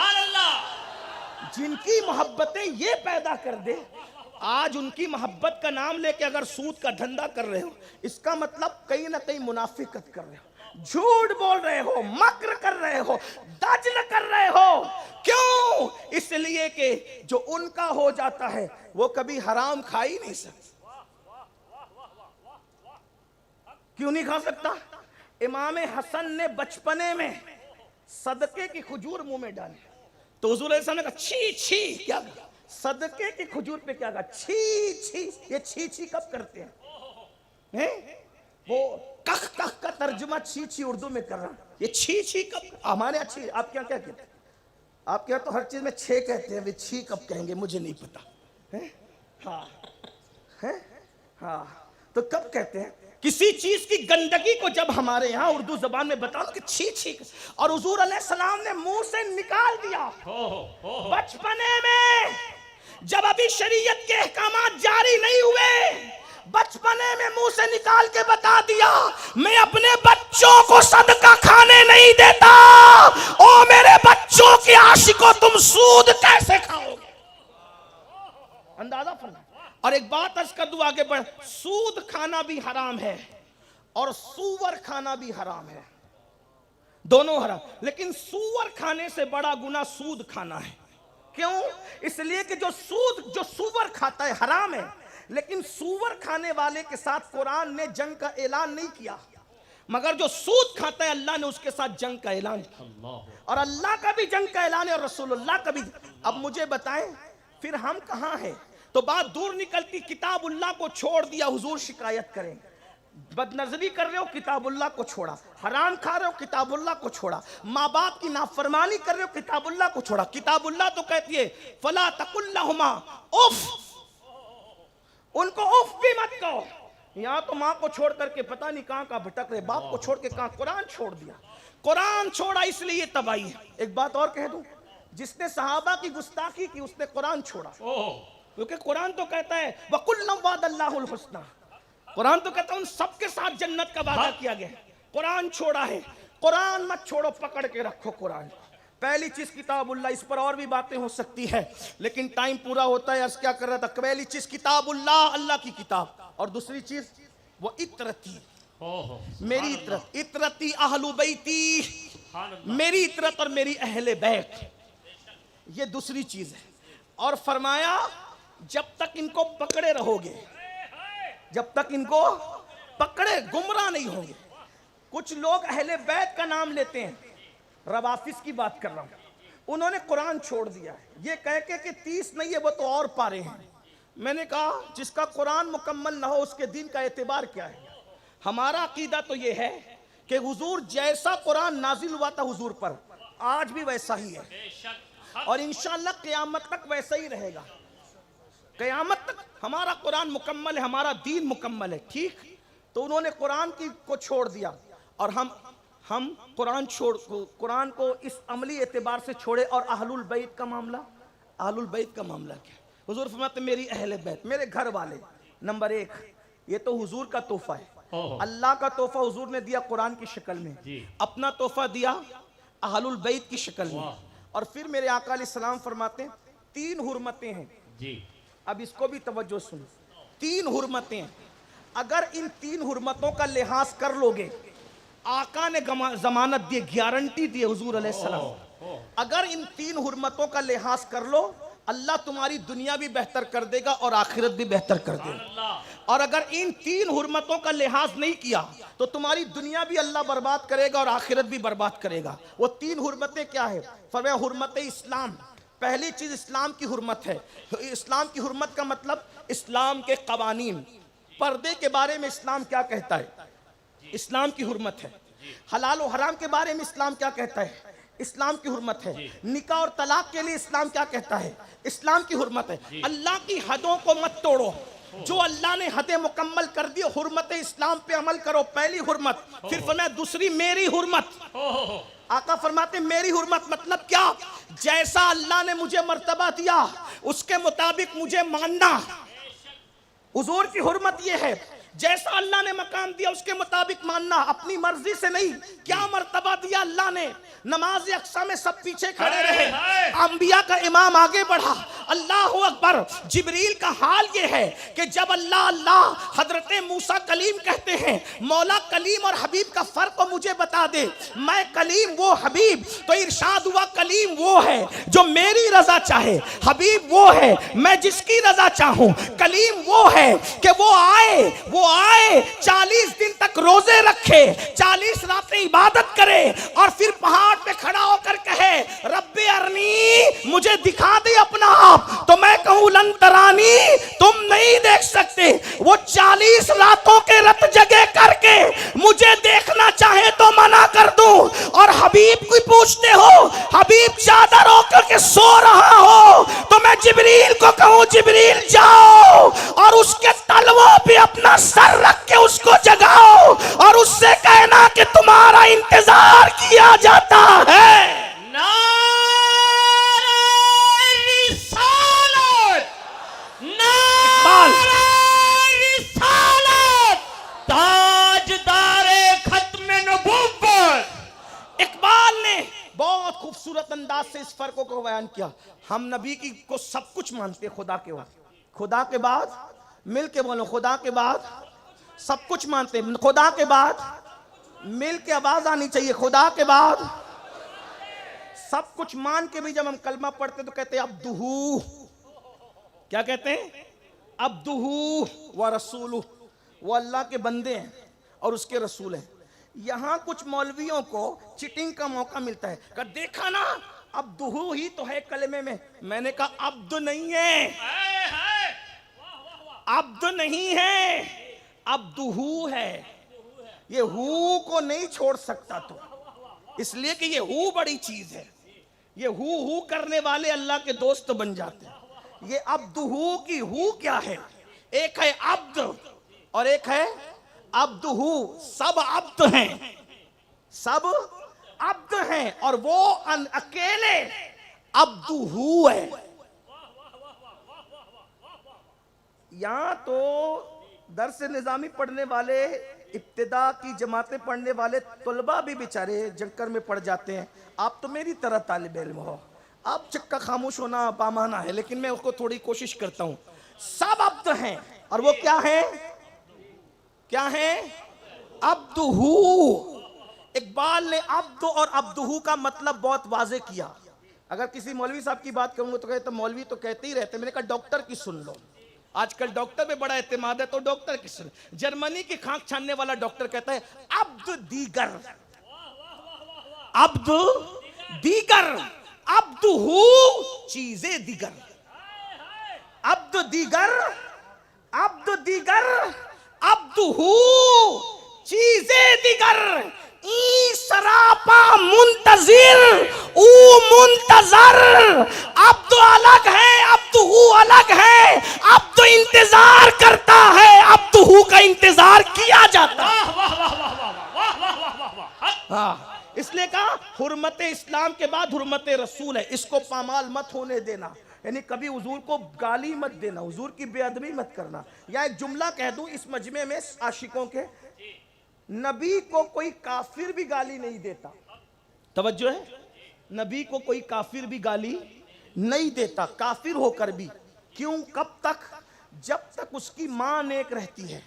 जिनकी मोहब्बतें ये पैदा कर दे, आज उनकी मोहब्बत का नाम लेके अगर सूद का धंधा कर रहे हो, इसका मतलब कहीं ना कहीं मुनाफिकत कर रहे हो, झूठ बोल रहे हो, मक्र कर रहे हो, दजल कर रहे हो। क्यों? इसलिए कि जो उनका हो जाता है वो कभी हराम खा ही नहीं सकता। क्यों नहीं खा सकता? इमाम हसन ने बचपने में सदके की खजूर मुंह में डाली तो हुजूर ने कहा छी छी, क्या सदके की खजूर पे क्या कहा? छी छी। ये छी छी कब करते हैं? वो कख कख का तर्जुमा छी छी उर्दू में कर रहा। ये छी छी कब? हमारे अच्छी, आप क्या क्या कहते हैं? आप क्या तो हर चीज में छे कहते हैं, वे छी कब कहेंगे मुझे नहीं पता है। हाँ है, हाँ तो कब कहते हैं? किसी चीज की गंदगी को जब हमारे यहाँ उर्दू जबान में बताओ कि छी छी, और हुजूर अलैहिस्सलाम ने मुंह से निकाल दिया बचपने में, जब अभी शरीयत के अहकामात जारी नहीं हुए, बचपने में मुंह से निकाल के बता दिया, मैं अपने बच्चों को सदका खाने नहीं देता। ओ मेरे बच्चों के आशिकों, तुम सूद कैसे खाओगे? अंदाजा फरमा। और एक बात अर्ज कर दूं आगे बढ़, सूद खाना भी हराम है और सूअर खाना भी हराम है, दोनों हराम। लेकिन सूअर खाने से बड़ा गुनाह सूद खाना है। क्यों? इसलिए कि जो सूअर खाता है हराम है, लेकिन सूअर खाने वाले के साथ कुरान ने जंग का ऐलान नहीं किया, मगर जो सूद खाता है अल्लाह ने उसके साथ जंग का ऐलान किया। और अल्लाह का भी जंग का ऐलान है और रसूलुल्लाह का भी। अब मुझे बताएं फिर हम कहां हैं? तो बात दूर निकलती, किताबुल्लाह को छोड़ दिया, हुजूर शिकायत करें। बदनजरी कर रहे हो, किताबुल्लाह को छोड़ा। हराम खा रहे हो, किताबुल्लाह को छोड़ा। माँ बाप की नाफरमानी कर रहे हो, किताबुल्लाह को छोड़ा। किताबुल्लाह तो कहती है फला तकुल्लहुमा उफ, उनको उफ भी मत कहो। यहाँ तो माँ को छोड़ करके पता नहीं कहाँ कहाँ भटक रहे, बाप को छोड़ के कहाँ, कुरान छोड़ दिया। कुरान छोड़ा इसलिए ये तबाही है। एक बात और कह दूं, जिसने सहाबा की गुस्ताखी की उसने कुरान छोड़ा, क्योंकि कुरान तो कहता है वकुल्लम वादल्लाहुल हुस्ना, कुरान तो कहता है उन सबके साथ जन्नत का वादा किया गया है। कुरान छोड़ा है। कुरान मत छोड़ो, पकड़ के रखो कुरान। पहली चीज किताबुल्लाह, इस पर और भी बातें हो सकती है लेकिन टाइम पूरा होता है। अर्ज क्या कर रहा था? पहली चीज किताबुल्लाह, अल्लाह की किताब, और दूसरी चीज वो इतरती, मेरी इतरत, इतरती अहलु बैती, मेरी इतरत और मेरी अहले बैत, ये दूसरी चीज है। और फरमाया जब तक इनको पकड़े रहोगे, जब तक इनको पकड़े, गुमराह नहीं होंगे। कुछ लोग अहले बैत का नाम लेते हैं, रवाफिस की बात कर रहा हूं, उन्होंने कुरान छोड़ दिया है ये कह के कि 30 नहीं है वो तो और पारे हैं। मैंने कहा जिसका कुरान मुकम्मल ना हो उसके दीन का एतबार क्या है? हमारा अकीदा तो ये है कि हुजूर जैसा कुरान नाजिल हुआ था हुजूर पर, आज भी वैसा ही है और इंशाअल्लाह क़यामत तक वैसा ही रहेगा। क़यामत तक हमारा कुरान मुकम्मल है, हमारा दीन मुकम्मल है। ठीक, तो उन्होंने कुरान को छोड़ दिया और हम कुरान को इस अमली एतबार से छोड़े। और अहलुल बैत का मामला, अहलुल बैत का मामला क्या? हुजूर फरमाते मेरी अहले बैत, मेरे घर वाले नंबर 1, ये तो हुजूर का तोहफा है। अल्लाह का तोहफा हुजूर ने दिया कुरान की शक्ल में, अपना तोहफा दिया अहलुल बैत की शक्ल में। और फिर मेरे आका अलैहिस्सलाम फरमाते हैं 3 हुर्मतें हैं जी। अब इसको भी तवज्जो सुनो, 3 हुर्मतें हैं। अगर इन 3 हुर्मतों का लिहाज कर लोगे, आका ने जमानत दी, गारंटी दी हुजूर अलैहिस्सलाम, अगर इन 3 हुर्मतों का लिहाज कर लो, अल्लाह तुम्हारी दुनिया भी बेहतर कर देगा और आखिरत भी बेहतर कर देगा। और अगर इन 3 हुर्मतों का लिहाज नहीं किया तो तुम्हारी दुनिया भी अल्लाह बर्बाद करेगा और आखिरत भी बर्बाद करेगा। वो 3 हुर्मतें क्या है? फरमाया हुर्मत इस्लाम, पहली चीज इस्लाम की हुर्मत है। इस्लाम की हुर्मत का मतलब इस्लाम के कवानीन, पर्दे के बारे में इस्लाम क्या कहता है, इस्लाम की हुर्मत है। हलाल और हराम के बारे में इस्लाम क्या कहता है, इस्लाम की हुर्मत है। निकाह और तलाक के लिए इस्लाम क्या कहता है, इस्लाम की हुर्मत है। अल्लाह की हदों को मत तोड़ो, जो अल्लाह ने हदें मुकम्मल कर दी, हुर्मत इस्लाम पे अमल करो, पहली हुर्मत। फिर फरमाया दूसरी मेरी हुर्मत। आका फरमाते मेरी हुर्मत मतलब क्या? जैसा अल्लाह ने मुझे मर्तबा दिया उसके मुताबिक मुझे मानना। हुजूर की हुर्मत ये है, जैसा अल्लाह ने मकाम दिया उसके मुताबिक मानना, अपनी मर्जी से नहीं। क्या मर्तबा दिया अल्लाह ने? नमाज अक्सा में सब पीछे खड़े रहे, अंबिया का इमाम आगे बढ़ा। अल्लाह अकबर। जिब्रील का हाल ये है कि जब अल्लाह अल्लाह हजरत मूसा कलीम कहते हैं, मौला कलीम और हबीब का फर्क मुझे बता दे, मैं कलीम वो हबीब, तो इरशाद हुआ कलीम वो है जो मेरी रजा चाहे, हबीब वो है मैं जिसकी रजा चाहूं। कलीम वो है कि वो आए 40 दिन तक रोजे रखे, 40 रातें इबादत करे और फिर पहाड़ पे खड़ा होकर कहे रब्बे अरनी, मुझे दिखा दे अपना आप। तो मैं कहूं लन तरानी, तुम नहीं देख सकते। वो 40 रातों के रत जगे करके मुझे देखना चाहे तो मना कर दूं, और हबीब को पूछते हो, हबीब चादर होकर के सो रहा हो तो मैं जिब्रील को कहूं जिब्रील जाओ और उसके तलवों पे अपना सर रख के उसको जगाओ और उससे कहना कि तुम्हारा इंतजार किया जाता है। इकबाल ने बहुत खूबसूरत अंदाज से इस फर्क को बयान किया। हम नबी की को सब कुछ मानते, खुदा के बाद, खुदा के बाद, मिल के बोलो, खुदा के बाद सब कुछ मानते, खुदा के बाद, मिल के आवाज आनी चाहिए, खुदा के बाद सब कुछ मान के भी जब हम कलमा पढ़ते तो कहते हैं अब्दुहू, क्या कहते हैं? अब्दुहू व रसूलु, वो अल्लाह के बंदे हैं और उसके रसूल हैं। यहां कुछ मौलवियों को चिटिंग का मौका मिलता है, कर देखा ना अब्दुहू ही तो है कलमे में। मैंने कहा अब्द नहीं है, अब्द नहीं है, अब्दुहू है। ये हु को नहीं छोड़ सकता तो, इसलिए कि ये हु बड़ी चीज है। ये हु करने वाले अल्लाह के दोस्त बन जाते हैं। ये अब्दुहू की हु क्या है? एक है अब्द और एक है अब्दुहू। सब अब्द हैं, सब अब्द हैं और वो अकेले अब्दुहू है। यहां तो दर्स निजामी पढ़ने वाले, इब्तिदा की जमातें पढ़ने वाले तुलबा भी बेचारे जंकर में पड़ जाते हैं। आप तो मेरी तरह तालिब इल्म हो, आप चक्का खामोश होना पामाना है, लेकिन मैं उसको थोड़ी कोशिश करता हूं। सब अब्द हैं और वो क्या है? क्या है? अब्दुहू। इकबाल ने अब्द और अब्दुहू का मतलब बहुत वाजे किया। अगर किसी मौलवी साहब की बात करूंगा तो कहते मौलवी तो कहते ही रहते, मैंने कहा डॉक्टर की सुन लो, आजकल डॉक्टर पे बड़ा एतमाद है तो डॉक्टर की सुन। जर्मनी की खांक छानने वाला डॉक्टर कहता है अब्द दीगर, अब्द दीगर, अब्दुहू चीजें दीगर, अब्द दीगर, अब्द दीगर, अब्दुहू चीजें दीगर, ई सरापा मुंतजिर ऊ मुंतजर। अब्द अलग है, अब्दुहू अलग है। अब्द इंतजार करता है, अब्दुहू का इंतजार किया जाता है। हाँ, इसलिए कहा हुर्मत इस्लाम के बाद हुर्मत रसूल है, इसको पामाल मत होने देना। यानी कभी हुजूर को गाली मत देना, हुजूर की बेअदबी मत करना। या एक जुमला कह दूं इस मजमे में आशिकों के, नबी को कोई काफिर भी गाली नहीं देता। तवज्जो है, नबी को कोई काफिर भी गाली नहीं देता, काफिर होकर भी। क्यों? कब तक? जब तक उसकी मां नेक रहती है।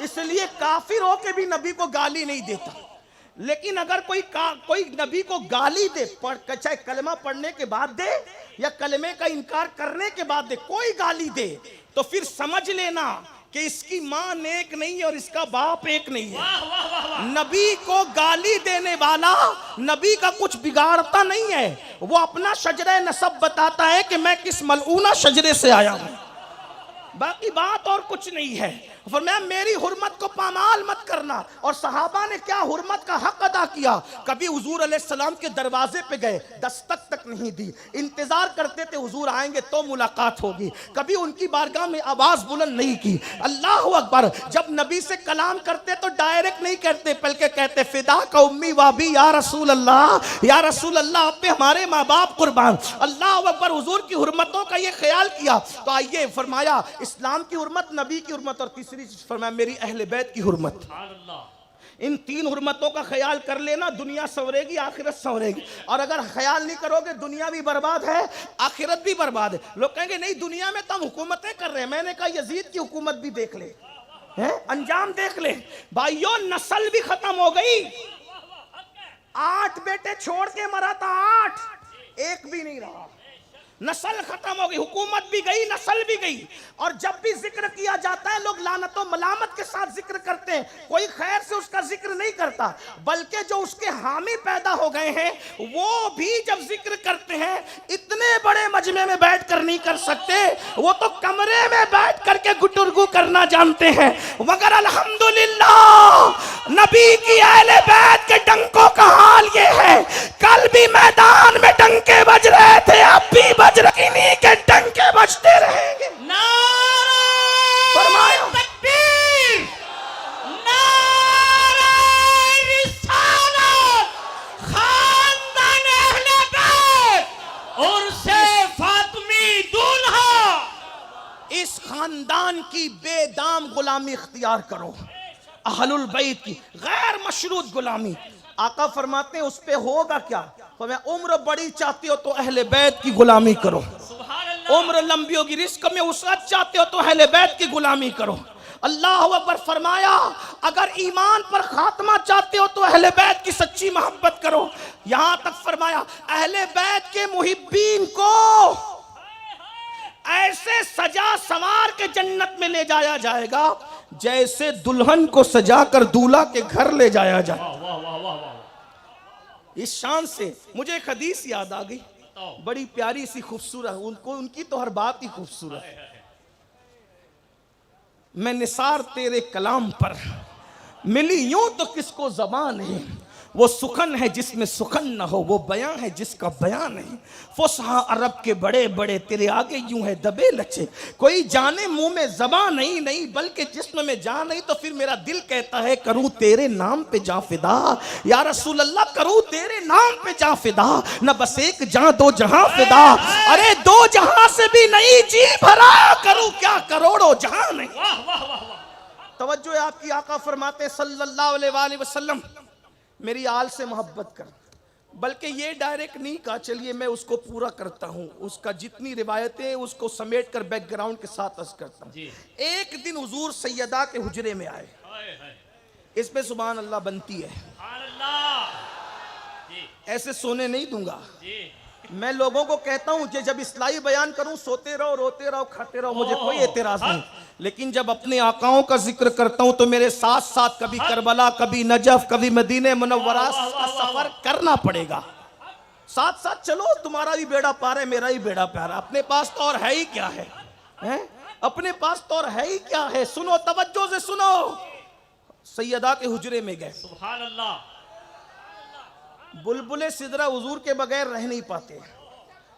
इसलिए काफिर होकर भी नबी को गाली नहीं देता। लेकिन अगर कोई नबी को गाली दे, चाहे कलमा पढ़ने के बाद दे या कलमे का इनकार करने के बाद दे, कोई गाली दे, तो फिर समझ लेना कि इसकी मां नेक नहीं है और इसका बाप एक नहीं है। नबी को गाली देने वाला नबी का कुछ बिगाड़ता नहीं है, वो अपना शजरे नसब बताता है कि मैं किस मलऊना शजरे से आया हूं, बाकी बात और कुछ नहीं है। फरमाया मेरी हुर्मत को पामाल मत करना। और सहाबा ने क्या हुर्मत का हक अदा किया। कभी हुजूर अलैहिस्सलाम के दरवाजे पे गए, दस्तक तक नहीं दी, इंतजार करते थे हुजूर आएंगे तो मुलाकात होगी। कभी उनकी बारगाह में आवाज बुलंद नहीं की, अल्लाह अकबर। जब नबी से कलाम करते तो डायरेक्ट नहीं करते, बल्कि कहते फिदा का उम्मी वाबी या रसूल अल्लाह, या रसूल अल्लाह, आप पे हमारे माँ बाप कुर्बान। अल्लाह अकबर। हुजूर की हुर्मतों का ये ख्याल किया। तो आइए, फरमाया इस्लाम की हुर्मत, नबी की हुर्मत और तीसरी फरमाया मेरी अहले बैत की हुर्मत। इन तीन हुर्मतों का ख्याल कर लेना, दुनिया संवरेगी, आखिरत संवरेगी। और अगर ख्याल नहीं करोगे, दुनिया भी बर्बाद है, आखिरत भी बर्बाद है। लोग कहेंगे नहीं दुनिया में तो हम हुकूमतें कर रहे हैं। मैंने कहा यजीद की हुकूमत भी देख ले, हैं? अंजाम देख ले भाइयों, नस्ल भी खत्म हो गई। 8 बेटे छोड़ के मरा था, 8, एक भी नहीं रहा। नस्ल खत्म हो गई, हुकूमत भी गई, नस्ल भी गई। और जब भी जिक्र किया जाता है लोग लानत और मलामत के साथ जिक्र करते हैं, कोई खैर से उसका जिक्र नहीं करता, बल्कि जो उसके हामी पैदा हो गए हैं वो भी जब जिक्र करते हैं इतने बड़े मजमे में बैठ कर नहीं कर सकते, वो तो कमरे में बैठ करके गुटुरगु करना जानते हैं। मगर अल्हम्दुलिल्लाह नबी की अहले बैत के डंकों का हाल ये है, कल भी मैदान में डंके बज रहे थे, अब भी बज रहे, इन्हीं के डंके बजते रहेंगे। फरमाया तकबीर, नारे रिसालत, खानदान अहले बैत और से फातिमी दूल्हा। इस खानदान की बेदाम गुलामी इख्तियार करो, अहलुल बैत की गैर मशरूत गुलामी। आका फरमाते हैं उस पे होगा क्या? तो मैं उम्र बड़ी चाहती हो तो अहले बैत की गुलामी करो, उम्र लंबी होगी, रिस्क में उसरत चाहते हो तो अहले बैत की गुलामी करो। अल्लाह अकबर फरमाया अगर ईमान पर खात्मा चाहते हो तो अहले बैत की सच्ची मोहब्बत करो। यहां तक फरमाया अहले बैत के मुहिब्बीन को ऐसे सजा संवार के जन्नत में ले जाया जाएगा जैसे दुल्हन को सजाकर दूल्हा के घर ले जाया जाए। इस शान से मुझे एक हदीस याद आ गई, बड़ी प्यारी सी खूबसूरत, उनको उनकी तो हर बात ही खूबसूरत है। मैं निसार तेरे कलाम पर मिली यूं तो किसको ज़बान है, वो सुखन है जिसमें सुखन न हो, वो बयां है जिसका बयां नहीं। फुसहा अरब के बड़े बड़े तेरे आगे यूं है दबे लचे, कोई जाने मुंह में ज़बान नहीं, नहीं बल्कि जिस्म में जान नहीं। तो फिर मेरा दिल कहता है करूं तेरे नाम पे जा फिदा, या रसूल अल्लाह करूं तेरे नाम पे जा फिदा, न बस एक जहां दो जहां फिदा, अरे दो जहां से भी नहीं जी भरा, करूं क्या करोड़ों जहां नहीं। तवज्जो है आपकी, आका फरमाते सल्लल्लाहु अलैहि वसल्लम मेरी आल से मोहब्बत कर, बल्कि ये डायरेक्ट नहीं कहा चलिए मैं उसको पूरा करता हूँ, उसका जितनी रिवायतें उसको समेट कर बैकग्राउंड के साथ अर्ज करता हूँ। एक दिन हुजूर सैयदा के हुजरे में आए, इस पे सुभान अल्लाह बनती है, ऐसे सोने नहीं दूंगा। मैं लोगों को कहता हूं कि जब इस्लाही बयान करूं सोते रहो, रोते रहो, खाते रहो, मुझे कोई एतराज नहीं, लेकिन जब अपने आकाओं का जिक्र करता हूं तो मेरे साथ साथ कभी करबला, कभी नजफ, कभी मदीने मुनव्वरा का सफर करना पड़ेगा। साथ साथ चलो, तुम्हारा भी बेड़ा पार है, मेरा भी बेड़ा पार है, अपने पास तो और है ही क्या है, अपने पास तो और है ही क्या है। सुनो, तवज्जो से सुनो। सैयदा के हुजरे में गए, सुभान अल्लाह, बुलबुले सिदरा हुजूर के बगैर रह नहीं पाते,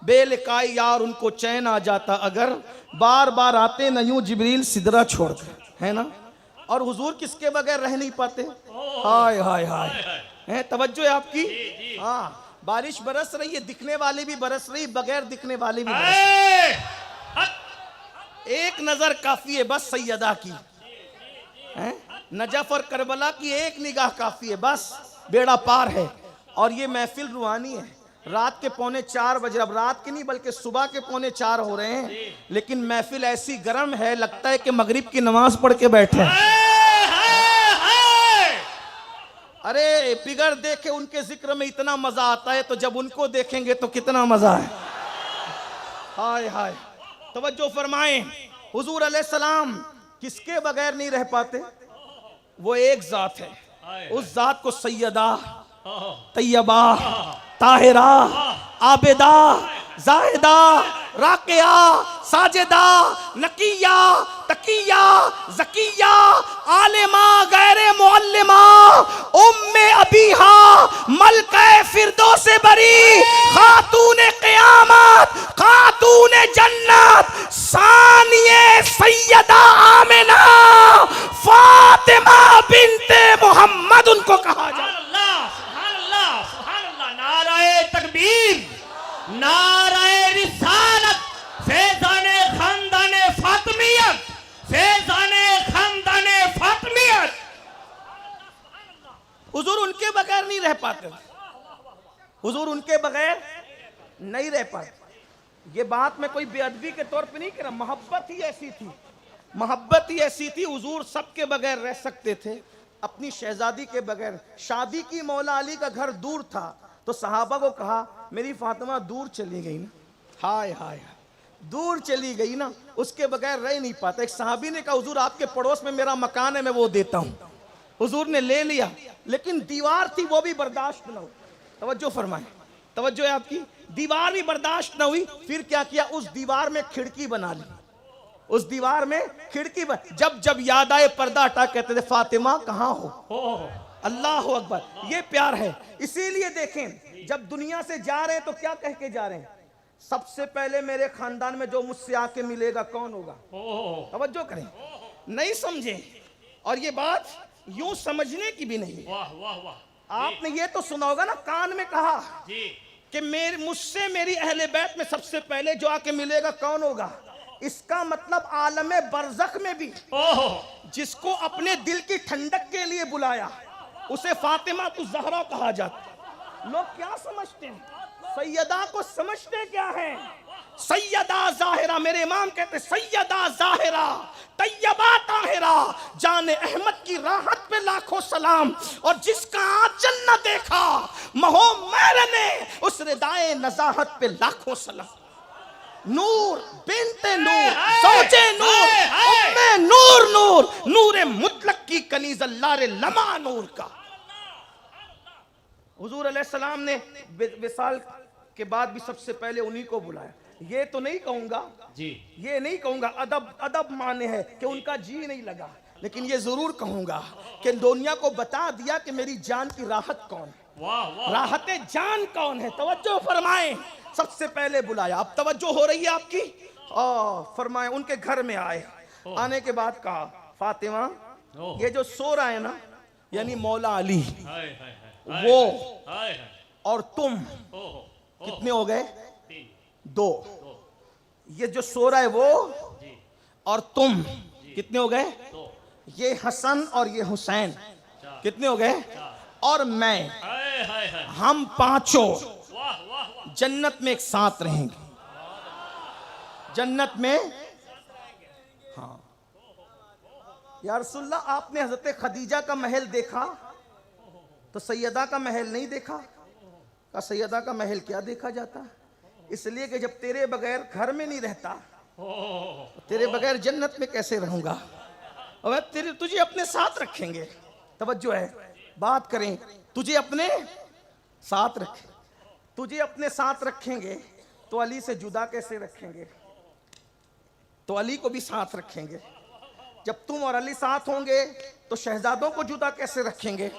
बेलिकाई यार उनको चैन आ जाता अगर बार बार आते न यूं जिब्रील सिदरा छोड़ कर, है ना। और हुजूर किसके बगैर रह नहीं पाते, हाय हाय हाय, है तवज्जो है आपकी। हाँ, बारिश बरस रही है, दिखने वाली भी बरस रही, बगैर दिखने वाली भी बरस रही। एक नजर काफी है बस सैयदा की, नजफ और करबला की एक निगाह काफी है, बस बेड़ा पार है। और ये महफिल रूहानी है, रात के 3:45 बजे, अब रात के नहीं बल्कि सुबह के 3:45 हो रहे हैं, लेकिन महफिल ऐसी गर्म है लगता है कि मगरिब की नमाज पढ़ के बैठे हैं। अरे बिगड़ देखे उनके जिक्र में इतना मजा आता है, तो जब उनको देखेंगे तो कितना मजा है। हाय हाय, तवज्जो फरमाएं, हुजूर अलैहिस्सलाम किसके बगैर नहीं रह पाते, वो एक जात है, उस जात को सैयदा, तैयबा, ताहिरा, आबिदा, जाहिदा, राकिया, साजिदा, नकिया, तकिया, ज़किया, आलिमा, गैरे मुअल्लिमा, उम्मे अबीहा, मलके फिरदौसे बरी, खातूने क़यामत, खातूने जन्नत, सानिये सैयदा आमिना, फातिमा बिन्ते मोहम्मद उनको कहा जाए। नाराए तकबीर, नाराए रिसालत, फैज़ाने खानदाने फातिमियत, फैज़ाने खानदाने फातिमियत। हुजूर उनके बगैर नहीं रह पाते, हुजूर उनके बगैर नहीं रह पाते। ये बात मैं कोई बेअदबी के तौर पे नहीं कह रहा, मोहब्बत ही ऐसी थी, मोहब्बत ही ऐसी थी, हुजूर सबके बगैर रह सकते थे, अपनी शहजादी के बगैर। शादी की मौला अली का घर दूर था, तो सहाबा को कहा मेरी फातिमा दूर चली गई ना, हाय हाय, दूर चली गई ना, उसके बगैर रह नहीं पाता। एक सहाबी ने कहा हुजूर आपके पड़ोस में मेरा मकान है, मैं वो देता हूं। हुजूर ने ले लिया, लेकिन दीवार थी वो भी बर्दाश्त न हुई। तवज्जो फरमाए, तवज्जो है आपकी, दीवार भी बर्दाश्त न हुई। फिर क्या किया, उस दीवार में खिड़की बना ली, उस दीवार में खिड़की जब जब याद आए पर्दा हटा, कहते थे फातिमा कहां हो। अल्लाह अकबर, ये प्यार है। इसीलिए देखें जब दुनिया से जा रहे हैं तो क्या कह के जा रहे हैं, सबसे पहले मेरे खानदान में जो मुझसे आके मिलेगा कौन होगा। तवज्जो करें, नहीं समझे, और ये बात यूं समझने की भी नहीं। वाह वाह वाह, आपने ये तो सुना होगा ना, कान में कहा जी कि मुझसे मेरी अहले बैत में सबसे पहले जो आके मिलेगा कौन होगा। इसका मतलब आलमे बरज़ख में भी जिसको अपने दिल की ठंडक के लिए बुलाया उसे फातिमा तु ज़हरा कहा जाता। लोग क्या समझते हैं, सैयदा को समझते क्या है, सैयदा ज़ाहिरा, मेरे इमाम कहते सैयदा ज़ाहिरा तैयबा ताहिरा, जाने अहमद की राहत पे लाखों सलाम, और जिसका आंचल न देखा महो मैंने उस रिदाए नज़ाहत पे लाखों सलाम। नूर बिन्ते नूर, सोचे नूर, उम्मे नूर, नूर नूर मुतलक की कनीज़ अल्लाह लमा नूर का। हुजूर अलैहिस्सलाम ने विसाल के बाद भी सबसे पहले उन्हीं को बुलाया। ये तो नहीं कहूंगा जी, ये नहीं कहूंगा अदब अदब माने है कि उनका जी नहीं लगा, लेकिन ये जरूर कहूंगा कि दुनिया को बता दिया कि मेरी जान की राहत कौन है, वाह वाह, राहत जान कौन है। तवज्जो फरमाएं, सबसे पहले बुलाया। अब तवज्जो हो रही है आपकी, फरमाए उनके घर में आए। आने के बाद कहा फातिमा ये जो सो रहा है ना, यानी मौला अली, वो और तुम कितने हो गए, दो। ये जो सो रहा है वो और तुम कितने हो गए, ये हसन और ये हुसैन कितने हो गए, और मैं, हम पांचों जन्नत में एक साथ रहेंगे, जन्नत में। हाँ या रसूलल्लाह, आपने हजरत खदीजा का महल देखा तो सैयदा का महल नहीं देखा। का सैयदा का महल क्या देखा जाता, इसलिए कि जब तेरे बगैर घर में नहीं रहता, तेरे बगैर जन्नत में कैसे रहूंगा, और तेरे तुझे अपने साथ रखेंगे। तवज्जो है, बात करें, तुझे अपने साथ रखें, तुझे अपने साथ रखेंगे तो अली से जुदा कैसे रखेंगे, तो अली को भी साथ रखेंगे। जब तुम और अली साथ होंगे तो शहजादों को जुदा कैसे रखेंगे,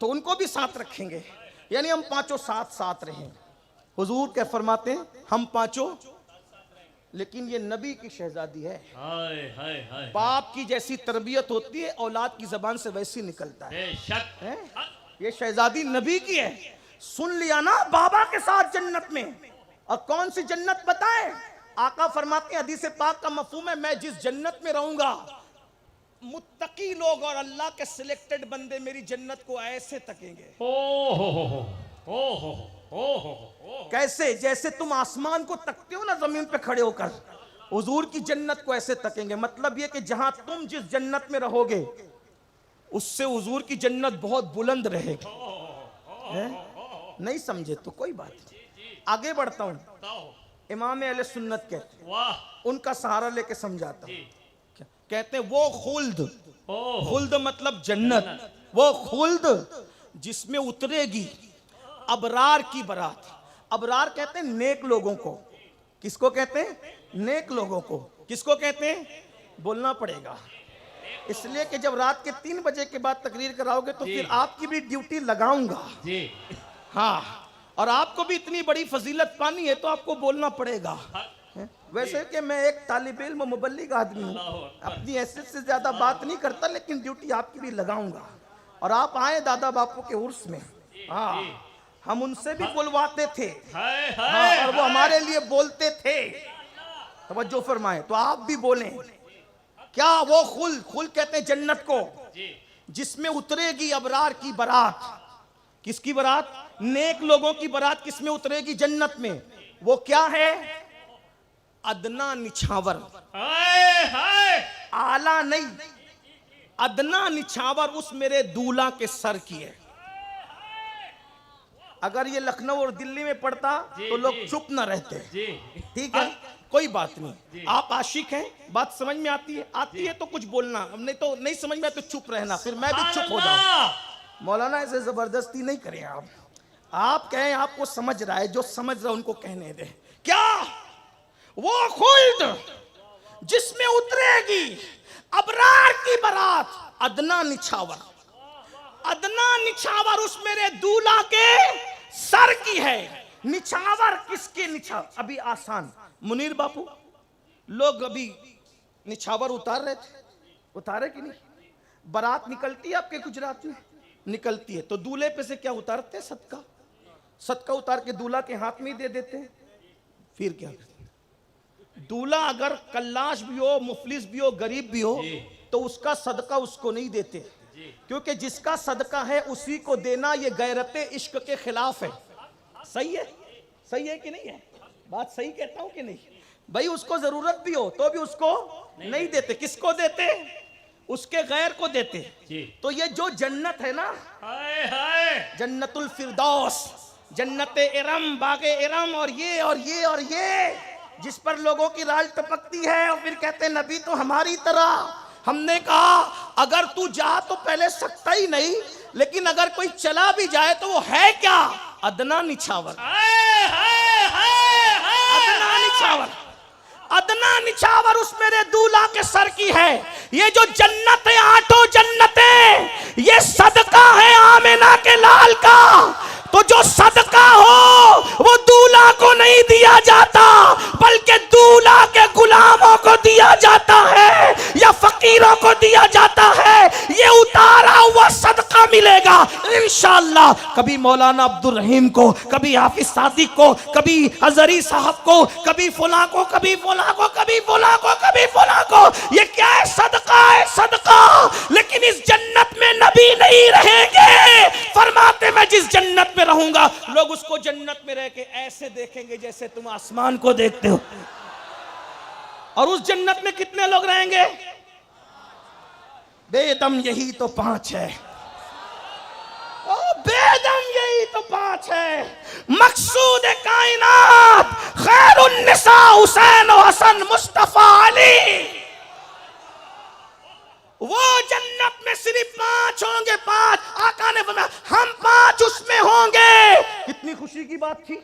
तो उनको भी साथ रखेंगे। यानी हम पांचों साथ साथ रहें। हुजूर क्या फरमाते हैं, हम पांचों, लेकिन ये नबी की शहजादी है। हाय हाय हाय, बाप की जैसी तरबियत होती है औलाद की जबान से वैसी निकलता है, ये शहजादी नबी की है। सुन लिया ना, बाबा के साथ जन्नत में। और कौन सी जन्नत बताएं, आका फरमाते हैं हदीस पाक का मफहूम है, मैं जिस जन्नत में रहूंगा मुत्तकी लोग और अल्लाह के सिलेक्टेड बंदे मेरी जन्नत को ऐसे तकेंगे। कैसे, जैसे तुम आसमान को तकते हो ना जमीन पे खड़े होकर, हुजूर की जन्नत को ऐसे तकेंगे। मतलब ये कि जहां तुम जिस जन्नत में रहोगे उससे हुजूर की जन्नत बहुत बुलंद रहेगी। नहीं समझे तो कोई बात नहीं, आगे बढ़ता हूं। इमाम अहले सुन्नत कहते हैं, उनका सहारा लेके समझाता हूं। कहते हैं वो खुल्द, खुल्द मतलब जन्नत, वो खुल्द जिसमें उतरेगी अबरार की बारात। अबरार कहते हैं नेक लोगों को। किसको कहते हैं, नेक लोगों को। किसको कहते हैं, बोलना पड़ेगा, इसलिए कि जब रात के 3 बजे के बाद तकरीर कराओगे तो फिर आपकी भी ड्यूटी लगाऊंगा जी। हाँ, और आपको भी इतनी बड़ी फजीलत पानी है तो आपको बोलना पड़ेगा। वैसे कि मैं एक तालिब इल्म मुबल्लिग आदमी हूँ, अपनी हैसियत से ज्यादा बात नहीं करता, लेकिन ड्यूटी आपकी भी लगाऊंगा। और आप आए दादा बापू के उर्स में, हाँ हम उनसे भी बुलवाते थे, हाँ, और वो हमारे लिए बोलते थे। तवज्जो फरमाए, तो आप भी बोलें। क्या वो खुल, खुल कहते हैं जन्नत को जिसमें उतरेगी अबरार की बारात। किसकी बारात, नेक लोगों की बारात किसमें उतरेगी, जन्नत में। वो क्या है, अदना निछावर, आला नहीं, अदना निछावर उस मेरे दूल्हा के सर की है। अगर ये लखनऊ और दिल्ली में पढ़ता जी, तो लोग जी। चुप न रहते। जी ठीक है, कोई बात जी। नहीं। आप आशिक हैं, बात समझ में आती है, आती है तो कुछ बोलना, नहीं तो नहीं समझ में आए तो चुप रहना, फिर मैं भी चुप हो जाऊं। अल्लाह। मौलाना ऐसे जबरदस्ती नहीं करें आप कहें आपको समझ रहा है, जो समझ रहा है उनको कहने दे। क्या वो खुल्द जिसमें उतरेगी अबरार की बारात, अदना निछावर, अदना निछावर उस मेरे दूल्हा के सर की है। निछावर किसके निछावर? अभी आसान मुनीर बापू लोग अभी निछावर उतार रहे थे, उतारे कि नहीं? बारात निकलती है आपके गुजरात में, निकलती है तो दूल्हे पे से क्या उतारते हैं? सदका, सदका उतार के दूल्हा के हाथ में ही दे देते हैं। फिर क्या करते हैं? दूल्हा अगर कल्लाश भी हो, मुफलिस भी हो, गरीब भी हो, तो उसका सदका उसको नहीं देते, क्योंकि जिसका सदका है उसी को देना ये गैरते इश्क के खिलाफ है। सही है? सही है कि नहीं है? बात सही कहता हूं कि नहीं? भाई उसको जरूरत भी हो तो भी उसको नहीं देते। किसको देते? उसके गैर को देते। तो ये जो जन्नत है ना, हाय हाय, जन्नतुल फिरदौस, जन्नते इरम, बागे इरम, और ये और ये और ये, जिस पर लोगों की राज टपकती है और फिर कहते हैं नबी तो हमारी तरह। हमने कहा अगर तू जा तो पहले सकता ही नहीं, लेकिन अगर कोई चला भी जाए तो वो है क्या? अदना निछावर, हाय हाय हाय हाय। अदना निछावर, अदना निछावर उस मेरे दूल्हा के सर की है। ये जो जन्नत है, आठों जन्नतें, ये सदका है आमिना के लाल का। तो जो सदका हो वो दूल्हा को नहीं दिया जाता, बल्कि दूल्हा के गुलामों को दिया जाता है या फकीरों को दिया जाता है। ये उतारा हुआ सदका मिलेगा इंशाअल्लाह। कभी मौलाना अब्दुल रहीम को, कभी हाफिज सादिक को, कभी अजहरी साहब को, कभी फुला को, कभी फुला को, कभी फुला को, कभी फुला को। ये क्या है? सदका है, सदका। लेकिन इस जन्नत में नबी नहीं रहेंगे। फरमाते मैं जिस जन्नत में रहूंगा लोग उसको जन्नत में रह के ऐसे देखेंगे जैसे तुम आसमान को देखते हो। और उस जन्नत में कितने लोग रहेंगे? बेदम यही तो 5 है। ओ बेदम यही तो 5 है। मकसूद कायनात खैरुन निसा हुसैन और हसन मुस्तफा अली। वो जन्नत में सिर्फ 5 होंगे, 5। आका ने फरमाया हम 5 उसमें होंगे। कितनी खुशी की बात थी।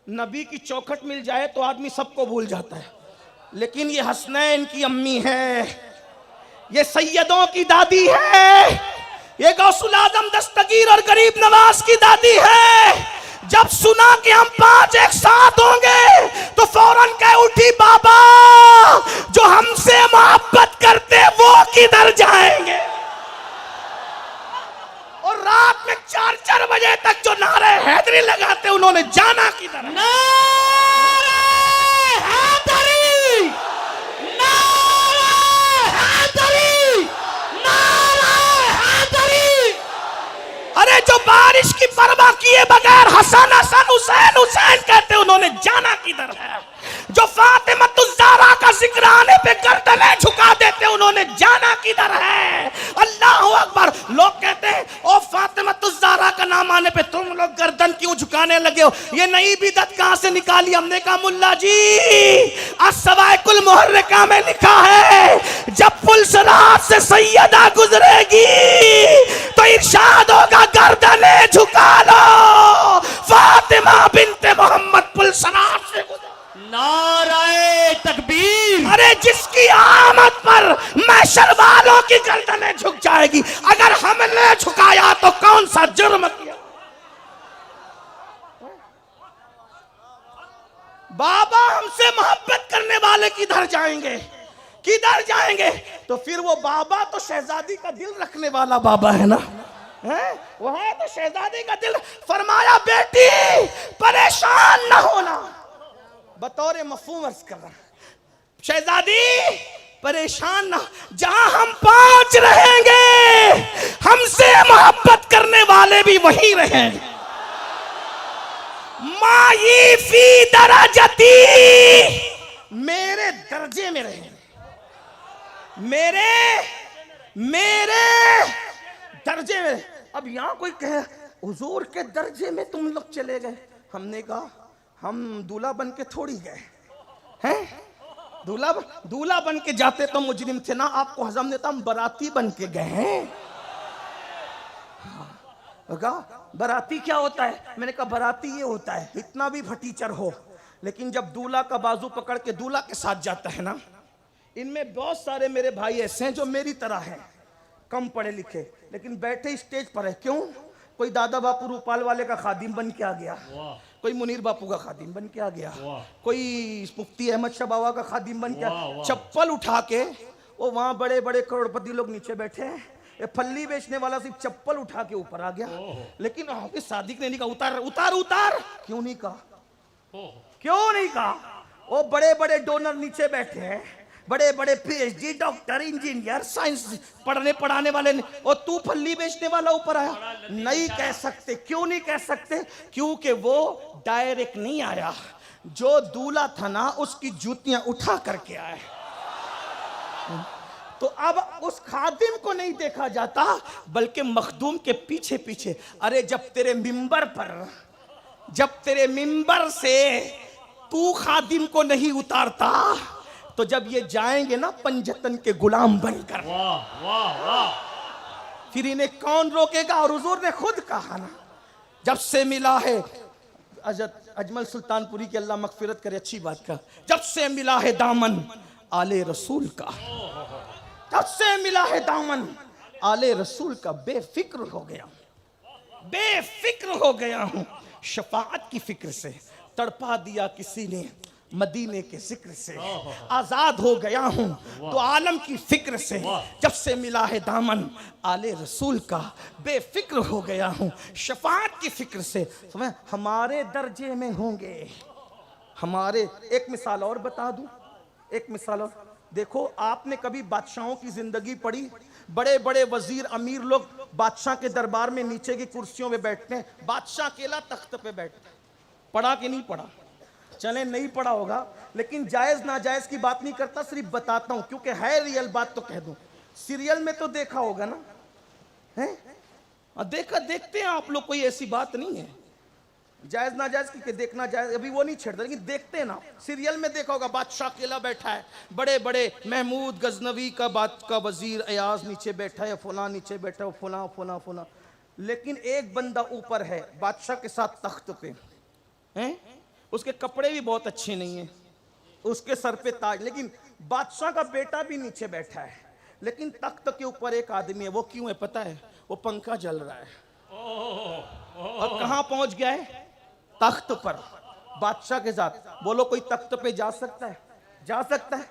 नबी की चौखट मिल जाए तो आदमी सबको भूल जाता है, लेकिन ये हसनैन की अम्मी है, ये सैयदों की दादी है, ये गौसुल आजम दस्तगीर और गरीब नवाज की दादी है। जब सुना कि हम 5 एक साथ होंगे तो फौरन कह उठी बाबा जो हमसे मोहब्बत करते वो किधर जाएंगे? और रात में 4-4 बजे तक जो नारे हैदरी लगाते उन्होंने जाना किधर? नारे हैदरी, नारे हैदरी, नारे हैदरी। अरे जो बारिश की परवाह किए बगैर हसन हसन हुसैन हुसैन कहते उन्होंने जाना किधर है? जो फातिमा-तुज़-ज़हरा का जिक्र आने पे गर्दनें झुका देते उन्होंने जाना किधर है? अल्लाह अकबर। लोग कहते हैं ओ फातिमा-तुज़-ज़हरा का नाम आने पे तुम लोग गर्दन क्यों झुकाने लगे हो? ये नई बिदअत कहां से निकाली? हमने कहा मुल्ला जी अस-सवाइकुल मुहर्रिका में लिखा है जब पुलसरात से सैयदा गुजरेगी तो इरशाद होगा गर्दनें झुका लो, फातिमा बिनते मोहम्मद पुलसरात से गुजर। नारे तकबीर। अरे जिसकी आमद पर महशर वालों की गर्दनें झुक जाएगी, अगर हमने झुकाया तो कौन सा जुर्म किया? बाबा हमसे मोहब्बत करने वाले किधर जाएंगे? किधर जाएंगे? तो फिर वो बाबा तो शहजादी का दिल रखने वाला बाबा है ना, है? वो है तो शहजादी का दिल। फरमाया बेटी परेशान ना होना, बतौर मफहूम अर्ज कर रहा, शहजादी परेशान ना, जहां हम 5 रहेंगे हमसे मोहब्बत करने वाले भी वही रहेंगे। माई फी दराजती, मेरे दर्जे में रहेंगे, मेरे दर्जे में। अब यहां कोई कहे हुजूर के दर्जे में तुम लोग चले गए। हमने कहा हम दूल्हा बन के थोड़ी गए हैं, दूल्हा बन के जाते तो मुजरिम थे ना, आपको हजम देता, हम बराती बन के गए हैं। कहा बराती क्या होता है? मैंने कहा बराती ये होता है इतना भी फटीचर हो, लेकिन जब दूल्हा का बाजू पकड़ के दूल्हा के साथ जाता है ना, इनमें बहुत सारे मेरे भाई ऐसे हैं जो मेरी तरह हैं, कम पढ़े लिखे, लेकिन बैठे स्टेज पर है। क्यों? कोई दादा बापू रूपाल वाले का खादिम बन के आ गया, कोई मुनीर बापू का खादिम बन के आ गया, कोई मुफ्ती अहमद शाह बाबा का खादिम बन के, चप्पल उठा के वो वहां बड़े बड़े करोड़पति लोग नीचे बैठे हैं, ये फल्ली बेचने वाला सिर्फ चप्पल उठा के ऊपर आ गया। लेकिन सादिक ने नहीं कहा उतार उतार उतार, क्यों नहीं कहा? क्यों नहीं कहा? वो बड़े बड़े डोनर नीचे बैठे हैं, बड़े बड़े पीएचडी डॉक्टर इंजीनियर साइंस पढ़ाने वाले, और तू फल्ली बेचने वाला ऊपर आया। नहीं कह सकते। क्यों नहीं कह सकते? क्योंकि वो डायरेक्ट नहीं आया, जो दूल्हा था ना उसकी जूतियां उठा करके आए। तो अब उस खादिम को नहीं देखा जाता, बल्कि मखदूम के पीछे पीछे। अरे जब तेरे मिंबर से तू खादिम को नहीं उतारता, तो जब ये जाएंगे ना पंजतन के गुलाम बनकर, वाह वाह वाह, फिर इन्हें कौन रोकेगा? और हुजूर ने खुद कहा ना, जब से मिला है अजमल सुल्तानपुरी की अल्लाह मगफिरत करे, अच्छी बात का, जब से मिला है दामन आले रसूल का, जब से मिला है दामन आले रसूल का, बेफिक्र हो गया हूं शफाअत की फिक्र से, तड़पा दिया किसी ने मदीने के जिक्र से, आजाद हो गया हूं तो आलम की फिक्र से, जब से मिला है दामन आले रसूल का, बेफिक्र हो गया हूं शफाअत की फिक्र से। समझ, हमारे दर्जे में होंगे हमारे। एक मिसाल और बता दूं, एक मिसाल और देखो, आपने कभी बादशाहों की जिंदगी पढ़ी? बड़े बड़े वजीर अमीर लोग बादशाह के दरबार में नीचे की कुर्सियों में बैठते हैं, बादशाह अकेला तख्त पे बैठता है। पढ़ा कि नहीं पढ़ा? चले नहीं पढ़ा होगा, लेकिन जायज नाजायज की बात नहीं करता, सिर्फ बताता हूं क्योंकि है रियल बात तो कह दूं। सीरियल में तो देखा होगा ना, है देखते हैं आप लोग, कोई ऐसी बात नहीं है जायज नाजायज की देखना जायज, अभी वो नहीं छेड़ता, लेकिन देखते हैं ना। सीरियल में देखा होगा बादशाह अकेला बैठा है, बड़े बड़े महमूद गजनवी का बात का वजीर अयाज नीचे बैठा है, फुला नीचे बैठा है, फुला फुला फुला, लेकिन एक बंदा ऊपर है बादशाह के साथ तख्त पे हैं, उसके कपड़े भी बहुत अच्छे नहीं है, उसके सर पे ताज, लेकिन बादशाह का बेटा भी नीचे बैठा है, लेकिन तख्त के ऊपर एक आदमी है। वो क्यों है पता है? वो पंखा जल रहा है, और कहां पहुंच गया है? तख्त पर बादशाह के साथ। बोलो कोई तख्त पे जा सकता है? जा सकता है?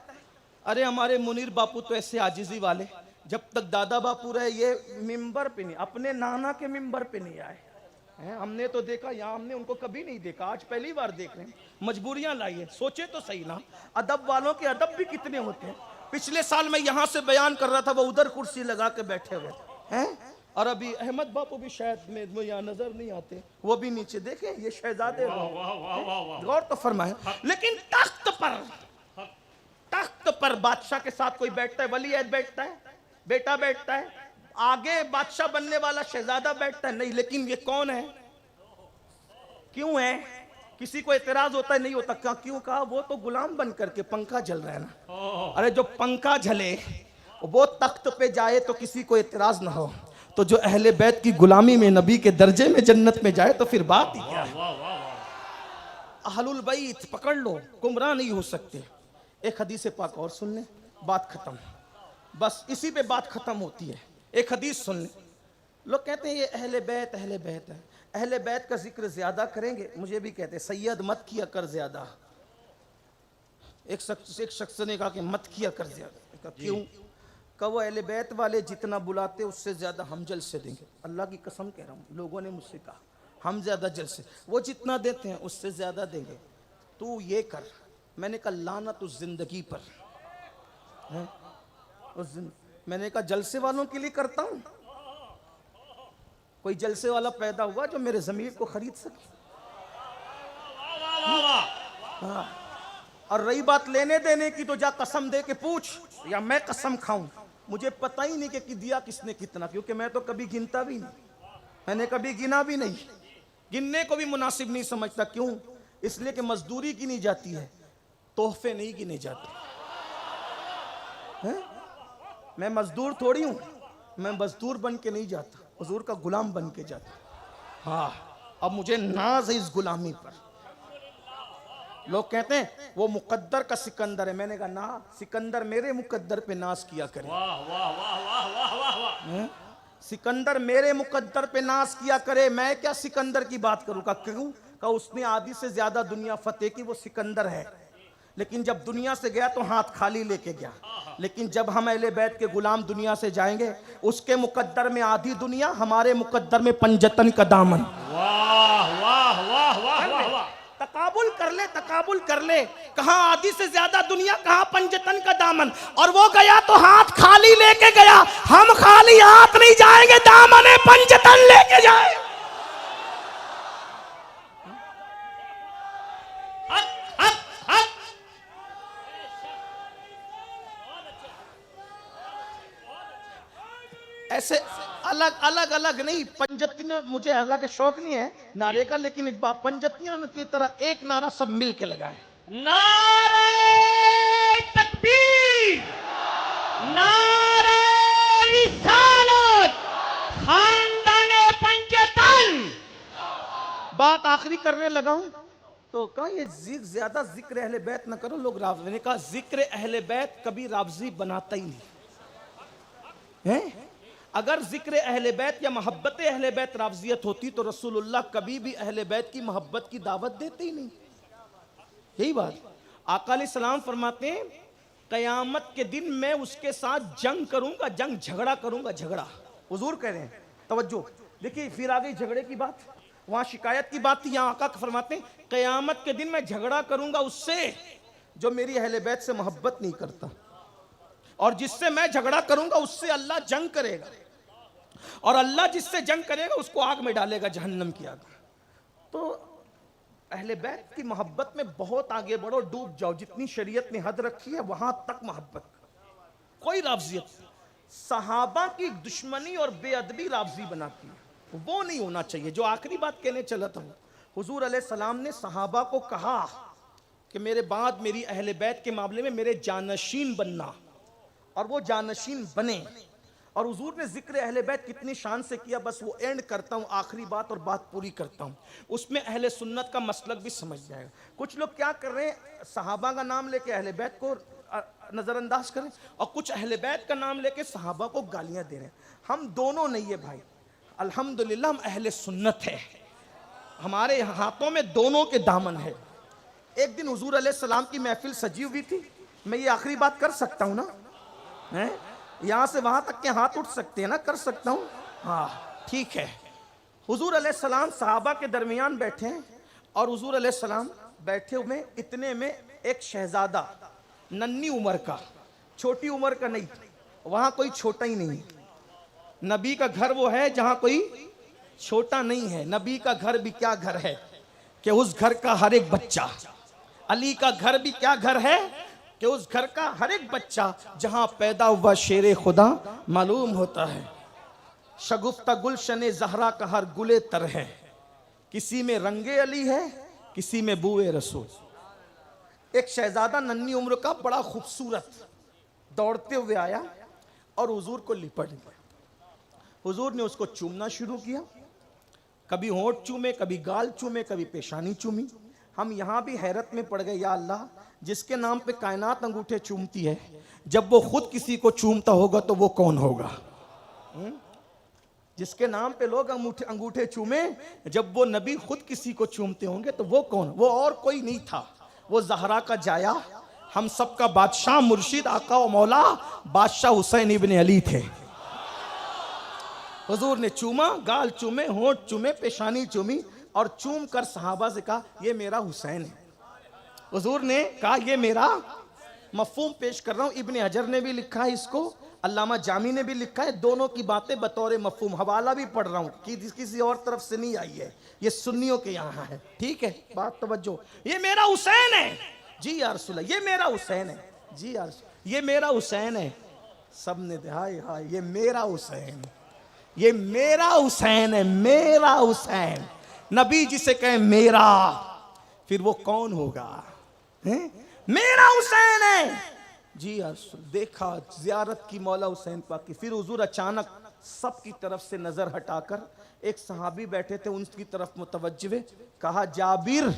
अरे हमारे मुनीर बापू तो ऐसे आजिजी वाले, जब तक दादा बापू रहे ये मिंबर पे नहीं, अपने नाना के मिंबर पे नहीं आए हैं। हमने तो देखा यहाँ, हमने उनको कभी नहीं देखा, आज पहली बार देख रहे हैं। मजबूरियां लाई है, सोचे तो सही ना, अदब वालों के अदब भी कितने होते हैं। पिछले साल मैं यहाँ से बयान कर रहा था, वो उधर कुर्सी लगा के बैठे हुए हैं, और अभी अहमद बापू भी शायद में यहाँ नजर नहीं आते, वो भी नीचे देखे, ये शहजादे गौर तो फरमाए। लेकिन तख्त पर बादशाह के साथ कोई बैठता है, वली अहद बैठता है, बेटा बैठता है, आगे बादशाह बनने वाला शहजादा बैठता है, नहीं। लेकिन ये कौन है? क्यों है? किसी को एतराज होता है? नहीं होता। क्यों कहा? वो तो गुलाम बन करके, पंखा जल रहा है ना। अरे जो पंखा जले वो तख्त पे जाए तो किसी को एतराज ना हो, तो जो अहले बैत की गुलामी में नबी के दर्जे में जन्नत में जाए तो फिर बात ही क्या। अहलुल बैत पकड़ लो, गुमराह नहीं हो सकते। एक हदीस पाक और सुन ले, बात खत्म, बस इसी पे बात खत्म होती है। एक हदीस सुन ले। लोग कहते हैं ये अहले बैत है, अहले बैत का जिक्र ज्यादा करेंगे, मुझे भी कहते हैं सैयद मत किया कर ज्यादा। एक शख्स ने कहा कि मत किया कर ज्यादा। क्यों? कहा वो अहले बैत वाले जितना बुलाते उससे ज्यादा हम जलसे देंगे। अल्लाह की कसम कह रहा हूँ, लोगों ने मुझसे कहा हम ज्यादा जलसे, वो जितना देते हैं उससे ज्यादा देंगे, तू ये कर। मैंने कहा लानत उस जिंदगी पर है, मैंने कहा जलसे वालों के लिए करता हूं, कोई जलसे वाला पैदा हुआ जो मेरे जमीर को खरीद सके। हाँ। और रही बात लेने देने की, तो जा कसम दे के पूछ, या मैं कसम खाऊं, मुझे पता ही नहीं कि दिया किसने कितना, क्योंकि मैं तो कभी गिनता भी नहीं। मैंने कभी गिना भी नहीं, गिनने को भी मुनासिब नहीं समझता। क्यों? इसलिए कि मजदूरी गिनी जाती है, तोहफे नहीं गिने जाते हैं। मैं मजदूर थोड़ी हूं, मैं मजदूर बन के नहीं जाता, हुजूर का गुलाम बन के जाता। हाँ, अब मुझे नाज है इस गुलामी पर। लोग कहते हैं वो मुकद्दर का सिकंदर है, मैंने कहा ना, सिकंदर मेरे मुकद्दर पे नाज किया करे। वाह वाह वाह वाह वाह वाह वाह। हैं? सिकंदर मेरे मुकद्दर पे नाज किया करे, मैं क्या सिकंदर की बात करूंगा? क्यों? का उसने आधी से ज्यादा दुनिया फतेह की, वो सिकंदर है। लेकिन जब दुनिया से गया तो हाथ खाली लेके गया। लेकिन जब हम अहले बैत के गुलाम दुनिया से जाएंगे, उसके मुकद्दर में आधी दुनिया, हमारे मुकद्दर में पंजतन का दामन। वाह वाह वाह वाह वाह वाह। तकाबुल कर ले, तकाबुल कर ले। कहां आधी से ज्यादा दुनिया, कहां पंजतन का दामन। और वो गया तो हाथ खाली लेके गया, हम खाली हाथ नहीं जाएंगे, दामन पंजतन लेके जाए। हक हक हक। ऐसे अलग अलग अलग नहीं, पंजतियां, मुझे हालांकि शौक नहीं है नारे का, लेकिन एक बार पंजतियां की तरह एक नारा सब मिल के लगाए। नारे तकबीर, नारे रिसालत, खानदाने पंजतन। बात आखिरी करने लगा हूं तो कहा ये ज्यादा जिक्र अहले बैत न करो, लोग राव। मैंने कहा जिक्र अहले बैत कभी रावजी बनाता ही नहीं है। अगर जिक्र अहले बैत या मोहब्बत अहले बैत रावजियत होती तो रसूलुल्लाह कभी भी अहले बैत की मोहब्बत की दावत देते ही नहीं। यही बात आका अलैहिस्सलाम फरमाते हैं, कयामत के दिन मैं उसके साथ जंग करूंगा, जंग झगड़ा करूंगा, झगड़ा। हुजूर कह रहे हैं, तवज्जो देखिए, फिर आ गई झगड़े की बात। वहां शिकायत की बात थी, यहाँ आका फरमाते हैं कयामत के दिन मैं झगड़ा करूंगा उससे जो मेरी अहले बैत से मोहब्बत नहीं करता, और जिससे मैं झगड़ा करूंगा उससे अल्लाह जंग करेगा, और अल्लाह जिससे जंग करेगा उसको आग में डालेगा, जहन्नम की आग। तो अहले बैत की मोहब्बत में बहुत आगे बढ़ो, डूब जाओ। जितनी शरीयत ने हद रखी है वहां तक मोहब्बत, कोई रावजियत। सहाबा की दुश्मनी और बेअदबी रावजी बनाती है, वो नहीं होना चाहिए। जो आखिरी बात कहने चला था, हुजूर अलैहिस्सलाम ने सहाबा को कहा कि मेरे बाद मेरी अहले बैत के मामले में मेरे जानशीन बनना, और वो जानशीन बने। और हुजूर ने जिक्र अहले बैत कितनी शान से किया, बस वो एंड करता हूँ, आखिरी बात और बात पूरी करता हूँ। उसमें अहले सुन्नत का मसलक भी समझ जाएगा। कुछ लोग क्या कर रहे हैं, सहाबा का नाम लेके अहले बैत को नजरअंदाज करें, और कुछ अहले बैत का नाम लेके सहाबा को गालियां दे रहे हैं। हम दोनों नहीं है भाई, अल्हम्दुलिल्लाह हम अहले सुन्नत है, हमारे हाथों में दोनों के दामन है। एक दिन हुजूर अलैहिस्सलाम की महफिल सजी हुई थी, मैं ये आखिरी बात कर सकता हूँ ना, है यहां से वहां तक के हाथ उठ सकते हैं ना, कर सकता हूं, हाँ ठीक है। हुजूर अलैहिस्सलाम सहाबा के दरमियान बैठे हैं, और हुजूर अलैहिस्सलाम बैठे हुए, इतने में एक शहजादा नन्ही उम्र का, छोटी उम्र का नहीं, वहां कोई छोटा ही नहीं। नबी का घर वो है जहां कोई छोटा नहीं है। नबी का घर भी क्या घर है कि उस घर का हर एक बच्चा, अली का घर भी क्या घर है कि उस घर का हर एक बच्चा जहां पैदा हुआ शेरे खुदा मालूम होता है। शगुफ्ता गुलशन जहरा का हर गुले तर है, किसी में रंगे अली है, किसी में बुए रसूल। एक शहजादा नन्ही उम्र का बड़ा खूबसूरत दौड़ते हुए आया और हुजूर को लिपट गया। हुजूर ने उसको चूमना शुरू किया, कभी होंठ चूमे, कभी गाल चूमे, कभी पेशानी चूमी। हम यहां भी हैरत में पड़ गए, या अल्लाह, जिसके नाम पे कायनात अंगूठे चूमती है, जब वो खुद किसी को चूमता होगा तो वो कौन होगा? जिसके नाम पे लोग अंगूठे चूमे, जब वो नबी खुद किसी को चूमते होंगे तो वो कौन? वो और कोई नहीं था, वो जहरा का जाया, हम सब का बादशाह, मुर्शिद, आका व मौला, बादशाह हुसैन इब्ने अली थे। हुजूर ने चूमा, गाल चूमे, होंठ चूमे, पेशानी चूमी, और चूम कर सहाबा से कहा ये मेरा हुसैन है। हुजूर ने कहा ये मेरा, मफहूम पेश कर रहा हूं, इब्ने हजर ने भी लिखा है इसको, अल्लामा जामी ने भी लिखा है, दोनों की बातें बतौर मफहूम, हवाला भी पढ़ रहा हूं कि किसी और तरफ से नहीं आई है, ये सुन्नियों के यहाँ है, ठीक है, बात तवज्जो। ये मेरा हुसैन है जी या रसूल, ये मेरा हुसैन है जी या रसूल, ये मेरा हुसैन है। सब ने हाय हाय ये मेरा हुसैन, ये मेरा हुसैन है, मेरा हुसैन। नबी जिसे कहे मेरा, फिर वो कौन होगा? हैं? मेरा हुसैन है जी। देखा जियारत की मौला हुसैन पाक की। फिर हुजूर अचानक सबकी तरफ से नजर हटाकर एक सहाबी बैठे थे उनकी तरफ मुतवज्जे, कहा जाबिर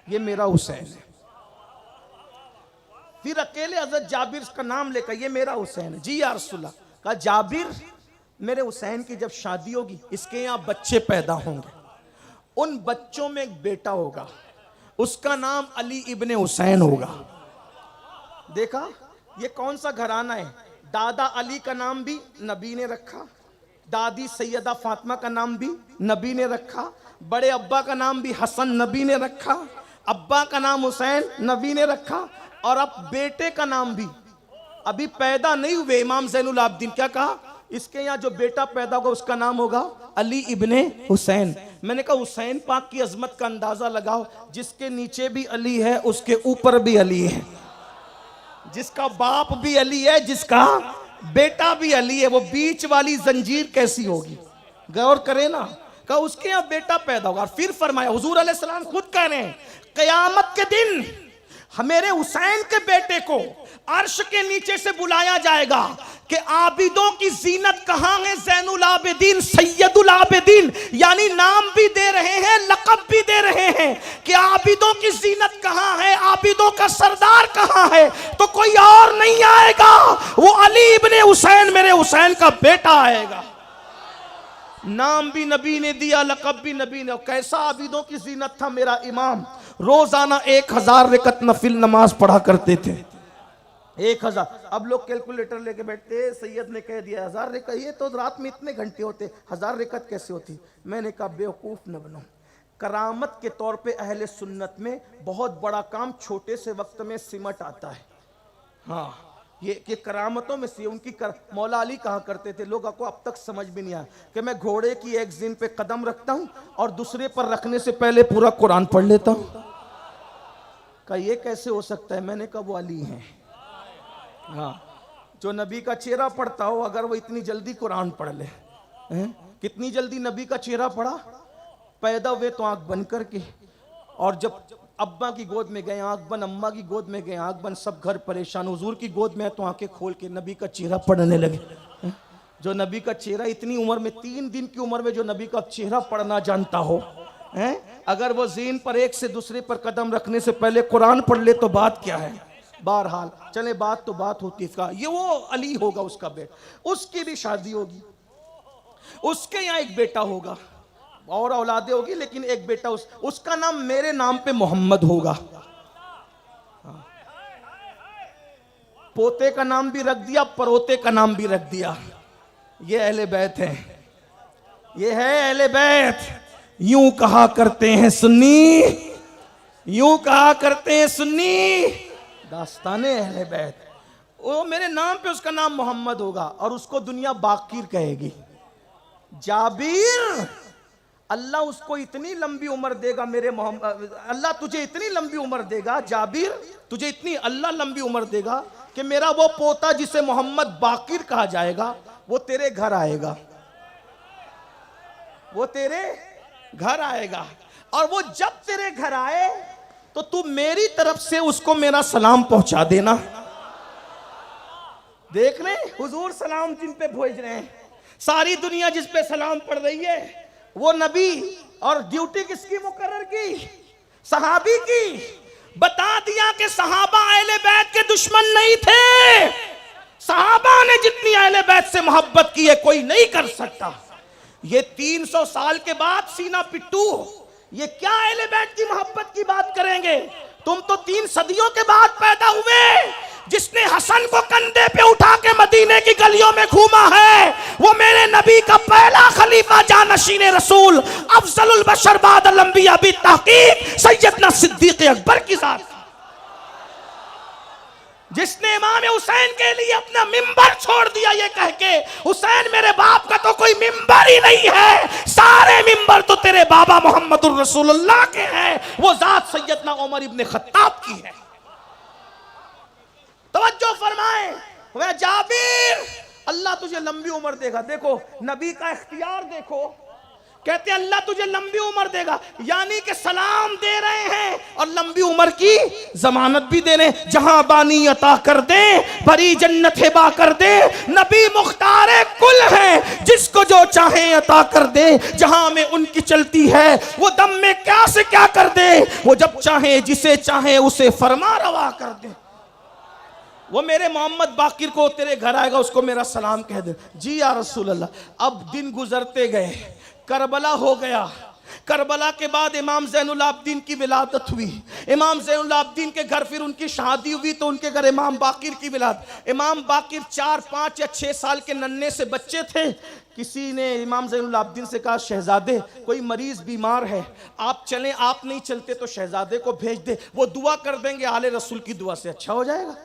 ये मेरा हुसैन है। फिर अकेले हजरत जाबिर का नाम लेकर ये मेरा हुसैन है जी या रसूलल्लाह। कहा जाबिर मेरे हुसैन की जब शादी होगी, इसके यहाँ बच्चे पैदा होंगे, उन बच्चों में एक बेटा होगा, उसका नाम अली इब्न हुसैन होगा। देखा ये कौन सा घराना है? दादा अली का नाम भी नबी ने रखा, दादी सैयदा फातिमा का नाम भी नबी ने रखा, बड़े अब्बा का नाम भी हसन नबी ने रखा, अब्बा का नाम हुसैन नबी ने रखा, और अब बेटे का नाम भी अभी पैदा नहीं हुए इमाम ज़ैनुल आबिदीन, क्या कहा? इसके यहाँ जो बेटा पैदा होगा उसका नाम होगा अली इब्ने हुसैन। मैंने कहा हुसैन पाक की अजमत का अंदाजा लगाओ, जिसके नीचे भी अली है उसके ऊपर भी अली है, जिसका बाप भी अली है, जिसका बेटा भी अली है, वो बीच वाली जंजीर कैसी होगी? गौर करें ना। कहा उसके यहाँ बेटा पैदा होगा। फिर फरमाया, हुजूर अलैहिस्सलाम खुद कह रहे हैं, कयामत के दिन मेरे हुसैन के बेटे को अर्श के नीचे से बुलाया जाएगा कि आबिदों की जीनत कहां है? ज़ैनुल आबिदीन, सैयदुल आबिदीन, यानी नाम भी दे रहे हैं, लक़ब भी दे रहे हैं कि आबिदों की जीनत कहां है, आबिदों का सरदार कहां है? तो कोई और नहीं आएगा, वो अली इब्ने हुसैन, मेरे हुसैन का बेटा आएगा। नाम भी नबी ने दिया, लक़ब भी नबी ने। कैसा आबिदों की जीनत था मेरा इमाम? रोजाना 1000 रकत नफिल नमाज पढ़ा करते थे। 1000। अब लोग कैलकुलेटर लेके बैठते, सैयद ने कह दिया 1000 रकत, ये तो रात में इतने घंटे होते, 1000 रकत कैसे होती? मैंने कहा बेवकूफ न बनो। करामत के तौर पे अहले सुन्नत में बहुत बड़ा काम छोटे से वक्त में सिमट आता है। हाँ, ये करामतों में से उनकी मौला अली कहा करते थे, लोगों को अब तक समझ भी नहीं आया कि मैं घोड़े की एक जिन पे कदम रखता हूं और दूसरे पर रखने से पहले पूरा कुरान पढ़ लेता हूं। कहा ये कैसे हो सकता है? मैंने कहा वो अली हैं। हाँ, जो नबी का चेहरा पढ़ता हो, अगर वो इतनी जल्दी कुरान पढ़ ले। कितनी जल्दी नबी का चेहरा पढ़ा? पैदा हुए तो आंख बंद करके, और जब अब्बा की गोद में गए आंख बंद, अम्मा की गोद में गए आंख बंद, सब घर परेशान। हुजूर की गोद में है तो आंखें खोल के नबी का चेहरा पढ़ने लगे। जो नबी का चेहरा इतनी उम्र में, 3 दिन की उम्र में जो नबी का चेहरा पढ़ना जानता हो, अगर वो जीन पर एक से दूसरे पर कदम रखने से पहले कुरान पढ़ ले तो बात क्या है? बहरहाल चले, बात तो बात होती है। ये वो अली होगा, उसका बेटा, उसकी भी शादी होगी, उसके यहाँ एक बेटा होगा और औलादे होगी, लेकिन एक बेटा उसका नाम मेरे नाम पे मोहम्मद होगा। पोते का नाम भी रख दिया, परोते का नाम भी रख दिया। ये अहले बैत है, ये है अहले बैत। यूं कहा करते हैं सुन्नी, यूं कहा करते हैं सुन्नी, दास्ताने अहले बैत। वो मेरे नाम पे उसका नाम मोहम्मद होगा और उसको दुनिया बाकिर कहेगी। जाबिर, अल्लाह उसको इतनी लंबी उम्र देगा, मेरे मोहम्मद, अल्लाह तुझे इतनी लंबी उम्र देगा जाबिर, तुझे इतनी अल्लाह लंबी उम्र देगा कि मेरा वो पोता जिसे मोहम्मद बाकिर कहा जाएगा, वो तेरे घर आएगा, वो तेरे घर आएगा। और वो जब तेरे घर आए तो तू मेरी तरफ से उसको मेरा सलाम पहुंचा देना। देख रहे हुजूर सलाम जिन पे भेज रहे हैं, सारी दुनिया जिस पे सलाम पढ़ रही है वो नबी, और ड्यूटी किसकी मुकर्रर की? सहाबी की। बता दिया कि सहाबा अहले बैत के दुश्मन नहीं थे। सहाबा ने जितनी अहले बैत से मोहब्बत की है कोई नहीं कर सकता। ये 300 साल के बाद सीना पिट्टू, ये क्या अहले बैत की मोहब्बत की बात करेंगे? तुम तो 3 सदियों के बाद पैदा हुए। जिसने हसन को कंधे पे उठा के मदीने की गलियों में घूमा है वो मेरे नबी का पहला खलीफा, जानशीन रसूल, अफजलुल बशर बादल अंबिया बि तहकीक सैयदना सिद्दीक अकबर की जात, जिसने इमाम हुसैन के लिए अपना मिंबर छोड़ दिया ये कह के हुसैन मेरे बाप का तो कोई मिंबर ही नहीं है, सारे मिंबर तो तेरे बाबा मोहम्मदुर रसूलुल्लाह के हैं। वो जात सैयदना उमर इब्ने खत्ताब की है। तवज्जो फरमाए, वह जाबिर अल्लाह तुझे लंबी उम्र देगा। देखो नबी का इख्तियार देखो, कहते अल्लाह तुझे लंबी उम्र देगा, यानी कि सलाम दे रहे हैं और लंबी उम्र की जमानत भी दे रहे हैं। जहां बानी अता कर दे, भरी जन्नत हिबा कर दे, नबी मुख्तारे कुल है, जिसको जो चाहे अता कर दे। जहां में उनकी चलती है वो दम में क्या से क्या कर दे, वो जब चाहे जिसे चाहे उसे फरमा रवा कर दे। वो मेरे मोहम्मद बाकिर को तेरे घर आएगा, उसको मेरा सलाम कह दे। जी या रसूल अल्लाह। अब दिन गुजरते गए, करबला हो गया। करबला के बाद इमाम ज़ैनुल आबिदीन की विलादत हुई। इमाम ज़ैनुल आबिदीन के घर फिर उनकी शादी हुई, तो उनके घर इमाम बाकिर की विलादत। इमाम बाकिर 4, 5 या 6 साल के नन्हे से बच्चे थे। किसी ने इमाम ज़ैनुल आबिदीन से कहा, शहजादे कोई मरीज बीमार है, आप चलें, आप नहीं चलते तो शहजादे को भेज दे, वो दुआ कर देंगे, आले रसूल की दुआ से अच्छा हो जाएगा।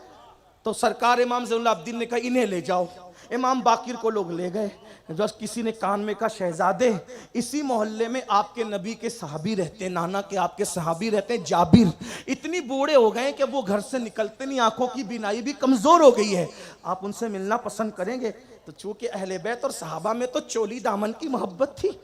तो सरकार इमाम ज़ैनुल आबिदीन ने कहा, इन्हें ले जाओ। इमाम बाकिर को लोग ले गए। बस किसी ने कान में कहा, शहजादे इसी मोहल्ले में आपके नबी के सहाबी रहते हैं, नाना के आपके सहाबी रहते हैं, जाबिर। इतनी बूढ़े हो गए कि वो घर से निकलते नहीं, आंखों की बीनाई भी कमजोर हो गई है, आप उनसे मिलना पसंद करेंगे? तो चूंकि अहले बैत और सहाबा में तो चोली दामन की मोहब्बत थी,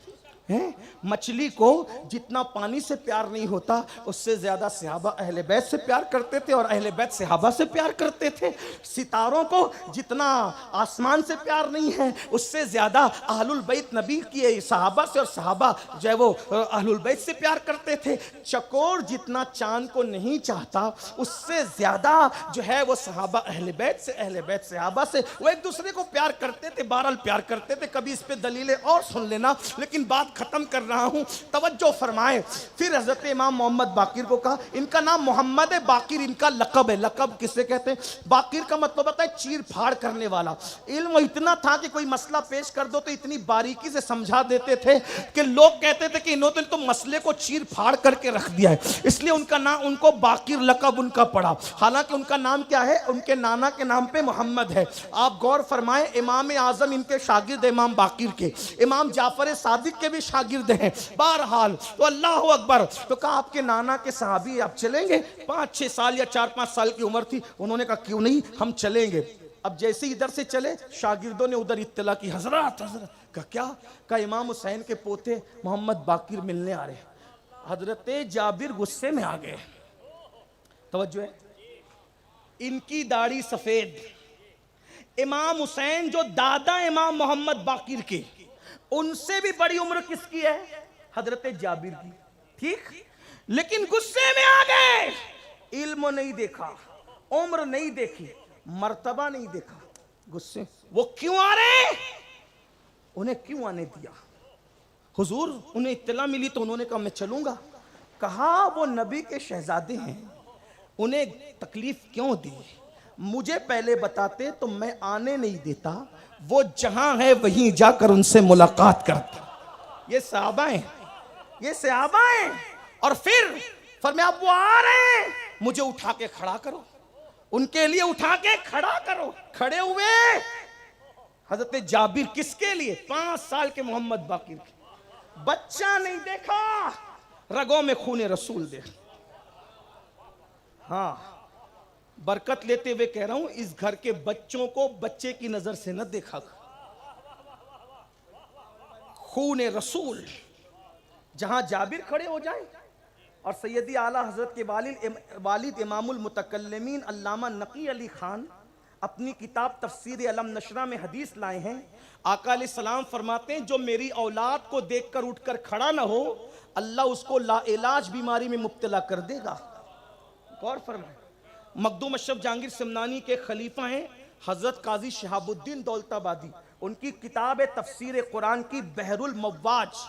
हैं? मछली को जितना पानी से प्यार नहीं होता, उससे ज्यादा सहाबा अहले बैत से प्यार करते थे और अहले बैत सहाबा से प्यार करते थे। सितारों को जितना आसमान से प्यार नहीं है, उससे ज्यादा अहलुल बैत नबी की सहाबा से और सहाबा जो है वो अहलुल बैत से प्यार करते थे। चकोर जितना चांद को नहीं चाहता, उससे ज्यादा जो है वो सहाबा अहले बैत से, अहले बैत सहाबा से, वो एक दूसरे को प्यार करते थे, बहरहाल प्यार करते थे। कभी इस पे दलीलें और सुन लेना, लेकिन बात खत्म कर रहा हूं, तवज्जो फरमाए। फिर हजरत इमाम मोहम्मद बाकिर को कहा, इनका नाम मोहम्मद है, बाकिर इनका लकब है। लकब किसे कहते हैं? बाकिर का मतलब होता है चीर फाड़ करने वाला। इल्म इतना था कि कोई मसला पेश कर दो तो इतनी बारीकी से समझा देते थे कि लोग कहते थे कि इन्होंने तो मसले को चीर फाड़ करके रख दिया है, इसलिए उनका नाम, उनको बाकिर लकब उनका पड़ा। हालांकि उनका नाम क्या है? उनके नाना के नाम पे मोहम्मद है। आप गौर फरमाएं, इमाम आजम इनके शागिर्द इमाम बाकिर के, इमाम जाफर सादिक के भी शागिर्द हैं। बहरहाल तो अल्लाह अकबर। तो कहा आपके नाना के सहाबी, आप चलेंगे? 5-6 साल या 4-5 साल की उम्र थी। उन्होंने कहा क्यों नहीं, हम चलेंगे। अब जैसे इधर से चले, शागिर्दों ने उधर इत्तला की, हजरत हजरत। कहा क्या? कहा इमाम हुसैन के पोते मोहम्मद बाकिर मिलने आ रहे। हजरत जाबिर गुस्से में आ गए। तवज्जो है, इनकी दाढ़ी सफेद, इमाम हुसैन जो दादा इमाम मोहम्मद बाकिर के, उनसे भी बड़ी उम्र किसकी है? हजरत जाबिर की। ठीक, लेकिन गुस्से में आ गए। इल्म नहीं देखा, उम्र नहीं देखी, मर्तबा नहीं देखा, गुस्से। वो क्यों आ रहे? उन्हें क्यों आने दिया? हुजूर उन्हें इत्तला मिली तो उन्होंने कहा मैं चलूंगा। कहा वो नबी के शहजादे हैं, उन्हें तकलीफ क्यों दी? मुझे पहले बताते तो मैं आने नहीं देता, वो जहां है वहीं जाकर उनसे मुलाकात करता। ये सहाबा हैं, ये सहाबा हैं। और फिर फरमाया अब वो आ रहे हैं, मुझे उठा के खड़ा करो, उनके लिए उठा के खड़ा करो। खड़े हुए हजरत जाबिर, किसके लिए? 5 साल के मोहम्मद बाकिर के। बच्चा नहीं देखा, रगों में खूने रसूल देख। हाँ, बरकत लेते हुए कह रहा हूं, इस घर के बच्चों को बच्चे की नजर से न देखा। खूने रसूल जहां जाबिर खड़े हो जाए। और सैयदी आला हजरत के वालिद इमामुल मुतकल्लिमीन अल्लामा नकी अली खान अपनी किताब तफसीर अलम नशरा में हदीस लाए हैं। आका अलैहिस्सलाम फरमाते हैं, जो मेरी औलाद को देखकर उठकर खड़ा ना हो, अल्लाह उसको लाइलाज बीमारी में मुब्तला कर देगा। गौर फरमाए, मखदूम अशरफ जहांगीर समनानी के खलीफा हैं हजरत काजी शहाबुद्दीन दौलताबादी। उनकी किताब है तफसीर कुरान की बहरुल मव्वाज।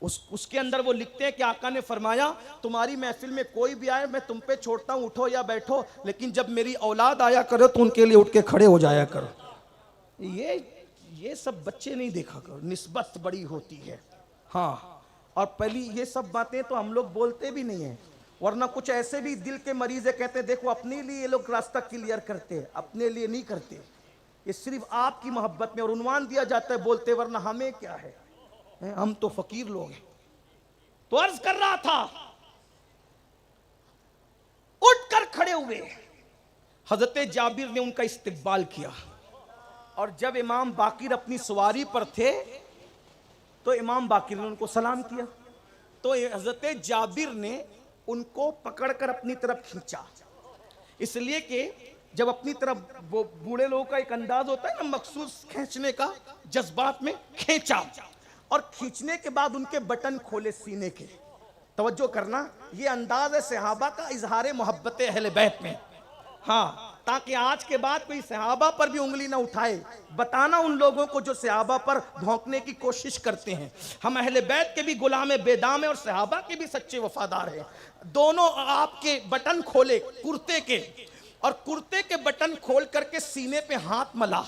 उसके अंदर वो लिखते हैं कि आका ने फरमाया, तुम्हारी महफिल में कोई भी आए मैं तुम पे छोड़ता हूं, उठो या बैठो, लेकिन जब मेरी औलाद आया करो तो उनके लिए उठ के खड़े हो जाया करो। ये सब बच्चे नहीं देखा करो, निस्बत बड़ी होती है। हाँ, और पहली ये सब बातें तो हम लोग बोलते भी नहीं है, वरना कुछ ऐसे भी दिल के मरीज है, कहते हैं देखो अपने लिए ये लोग रास्ता क्लियर करते हैं, अपने लिए नहीं करते। ये सिर्फ आपकी मोहब्बत में और उन्वान दिया जाता है बोलते, वरना हमें क्या है, हम तो फकीर लोग हैं। तो अर्ज कर रहा था, उठकर खड़े हुए हजरत जाबिर ने उनका इस्तकबाल किया और जब इमाम बाकिर अपनी सवारी पर थे तो इमाम बाकिर ने उनको सलाम किया, तो हजरत जाबिर ने उनको पकड़कर अपनी तरफ खींचा, इसलिए कि जब अपनी तरफ वो बूढ़े लोगों का एक अंदाज होता है ना मखसूस खींचने का, जज्बात में खींचा और खींचने के बाद उनके बटन खोले सीने के। तवज्जो करना, ये अंदाज है सहाबा का इजहार मोहब्बत अहले बैत में। हाँ, ताकि आज के बाद कोई सहाबा पर भी उंगली ना उठाए, बताना उन लोगों को जो सहाबा पर भौंकने की कोशिश करते हैं। हम अहले बैत के भी गुलाम बेदाम है और सहाबा के भी सच्चे वफादार हैं। दोनों आपके बटन खोले कुर्ते के, और कुर्ते के बटन खोल करके सीने पे हाथ मला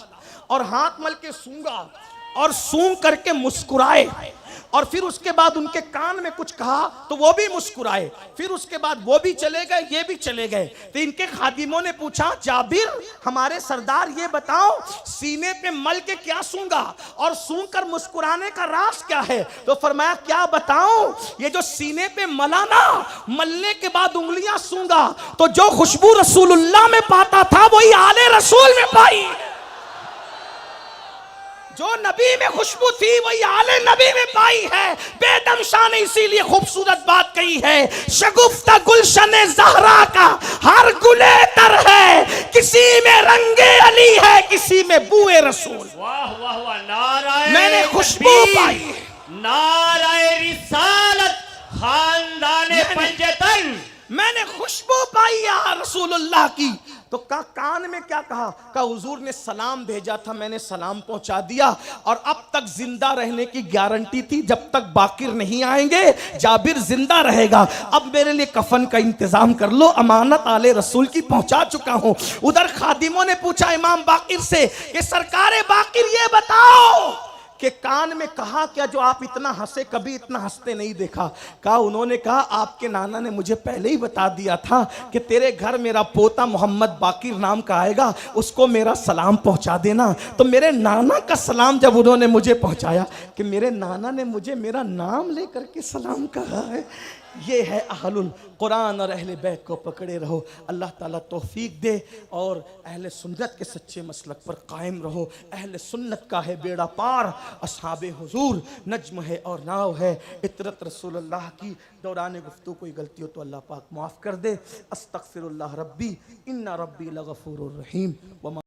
और हाथ मल के सूंघा और सूंघ करके मुस्कुराए, और फिर उसके बाद उनके कान में कुछ कहा तो वो भी मुस्कुराए, फिर उसके बाद वो भी चले गए, ये भी चले गए। तो इनके खादिमों ने पूछा, जाबिर हमारे सरदार ये बताओ सीने पे मल के क्या सूंघा और सूंघ कर मुस्कुराने का राज क्या है? तो फरमाया, क्या बताऊं, ये जो सीने पे मला ना, मलने के बाद उंगलियां सूंघा तो जो खुशबू रसूलुल्लाह में पाता था वही आले रसूल में पाई। जो नबी में खुशबू थी वही आले नबी में पाई है। बेदम शाह ने इसीलिए खूबसूरत बात कही है, शगुफ्ता गुलशने ज़हरा का हर गुले तर है, किसी में रंगे अली है, किसी में बुए रसूल। वाह वाह वाह, नाराए मैंने खुशबू तकबीर, पाई, नाराए रिसालत, खानदाने पंजतन, मैंने खुशबू पाई या रसूलुल्लाह की। तो कान में क्या कहा? हुजूर ने सलाम भेजा था, मैंने सलाम पहुंचा दिया, और अब तक जिंदा रहने की गारंटी थी, जब तक बाकिर नहीं आएंगे जाबिर जिंदा रहेगा। अब मेरे लिए कफन का इंतजाम कर लो, अमानत आले रसूल की पहुंचा चुका हूं। उधर खादिमों ने पूछा इमाम बाकिर से कि सरकारे बाकिर ये बताओ कि कान में कहा क्या जो आप इतना हंसे, कभी इतना हंसते नहीं देखा? उन्होंने कहा, आपके नाना ने मुझे पहले ही बता दिया था कि तेरे घर मेरा पोता मोहम्मद बाकिर नाम का आएगा, उसको मेरा सलाम पहुंचा देना। तो मेरे नाना का सलाम जब उन्होंने मुझे पहुंचाया कि मेरे नाना ने मुझे मेरा नाम लेकर के सलाम कहा है। ये है अहलुल कुरान और अहले बैत को पकड़े रहो। अल्लाह ताला तौफीक दे और अहले सुन्नत के सच्चे मसलक पर कायम रहो। अहले सुन्नत का है बेड़ा पार, असहाबे हुजूर नज्म है और नाव है, इतरत रसूलुल्लाह की। दौरान गुफ्तगू कोई गलती हो तो अल्लाह पाक माफ़ कर दे। अस्तगफिरुल्लाह रब्बी इन्ना रब्बी लगफूरुर रहीम।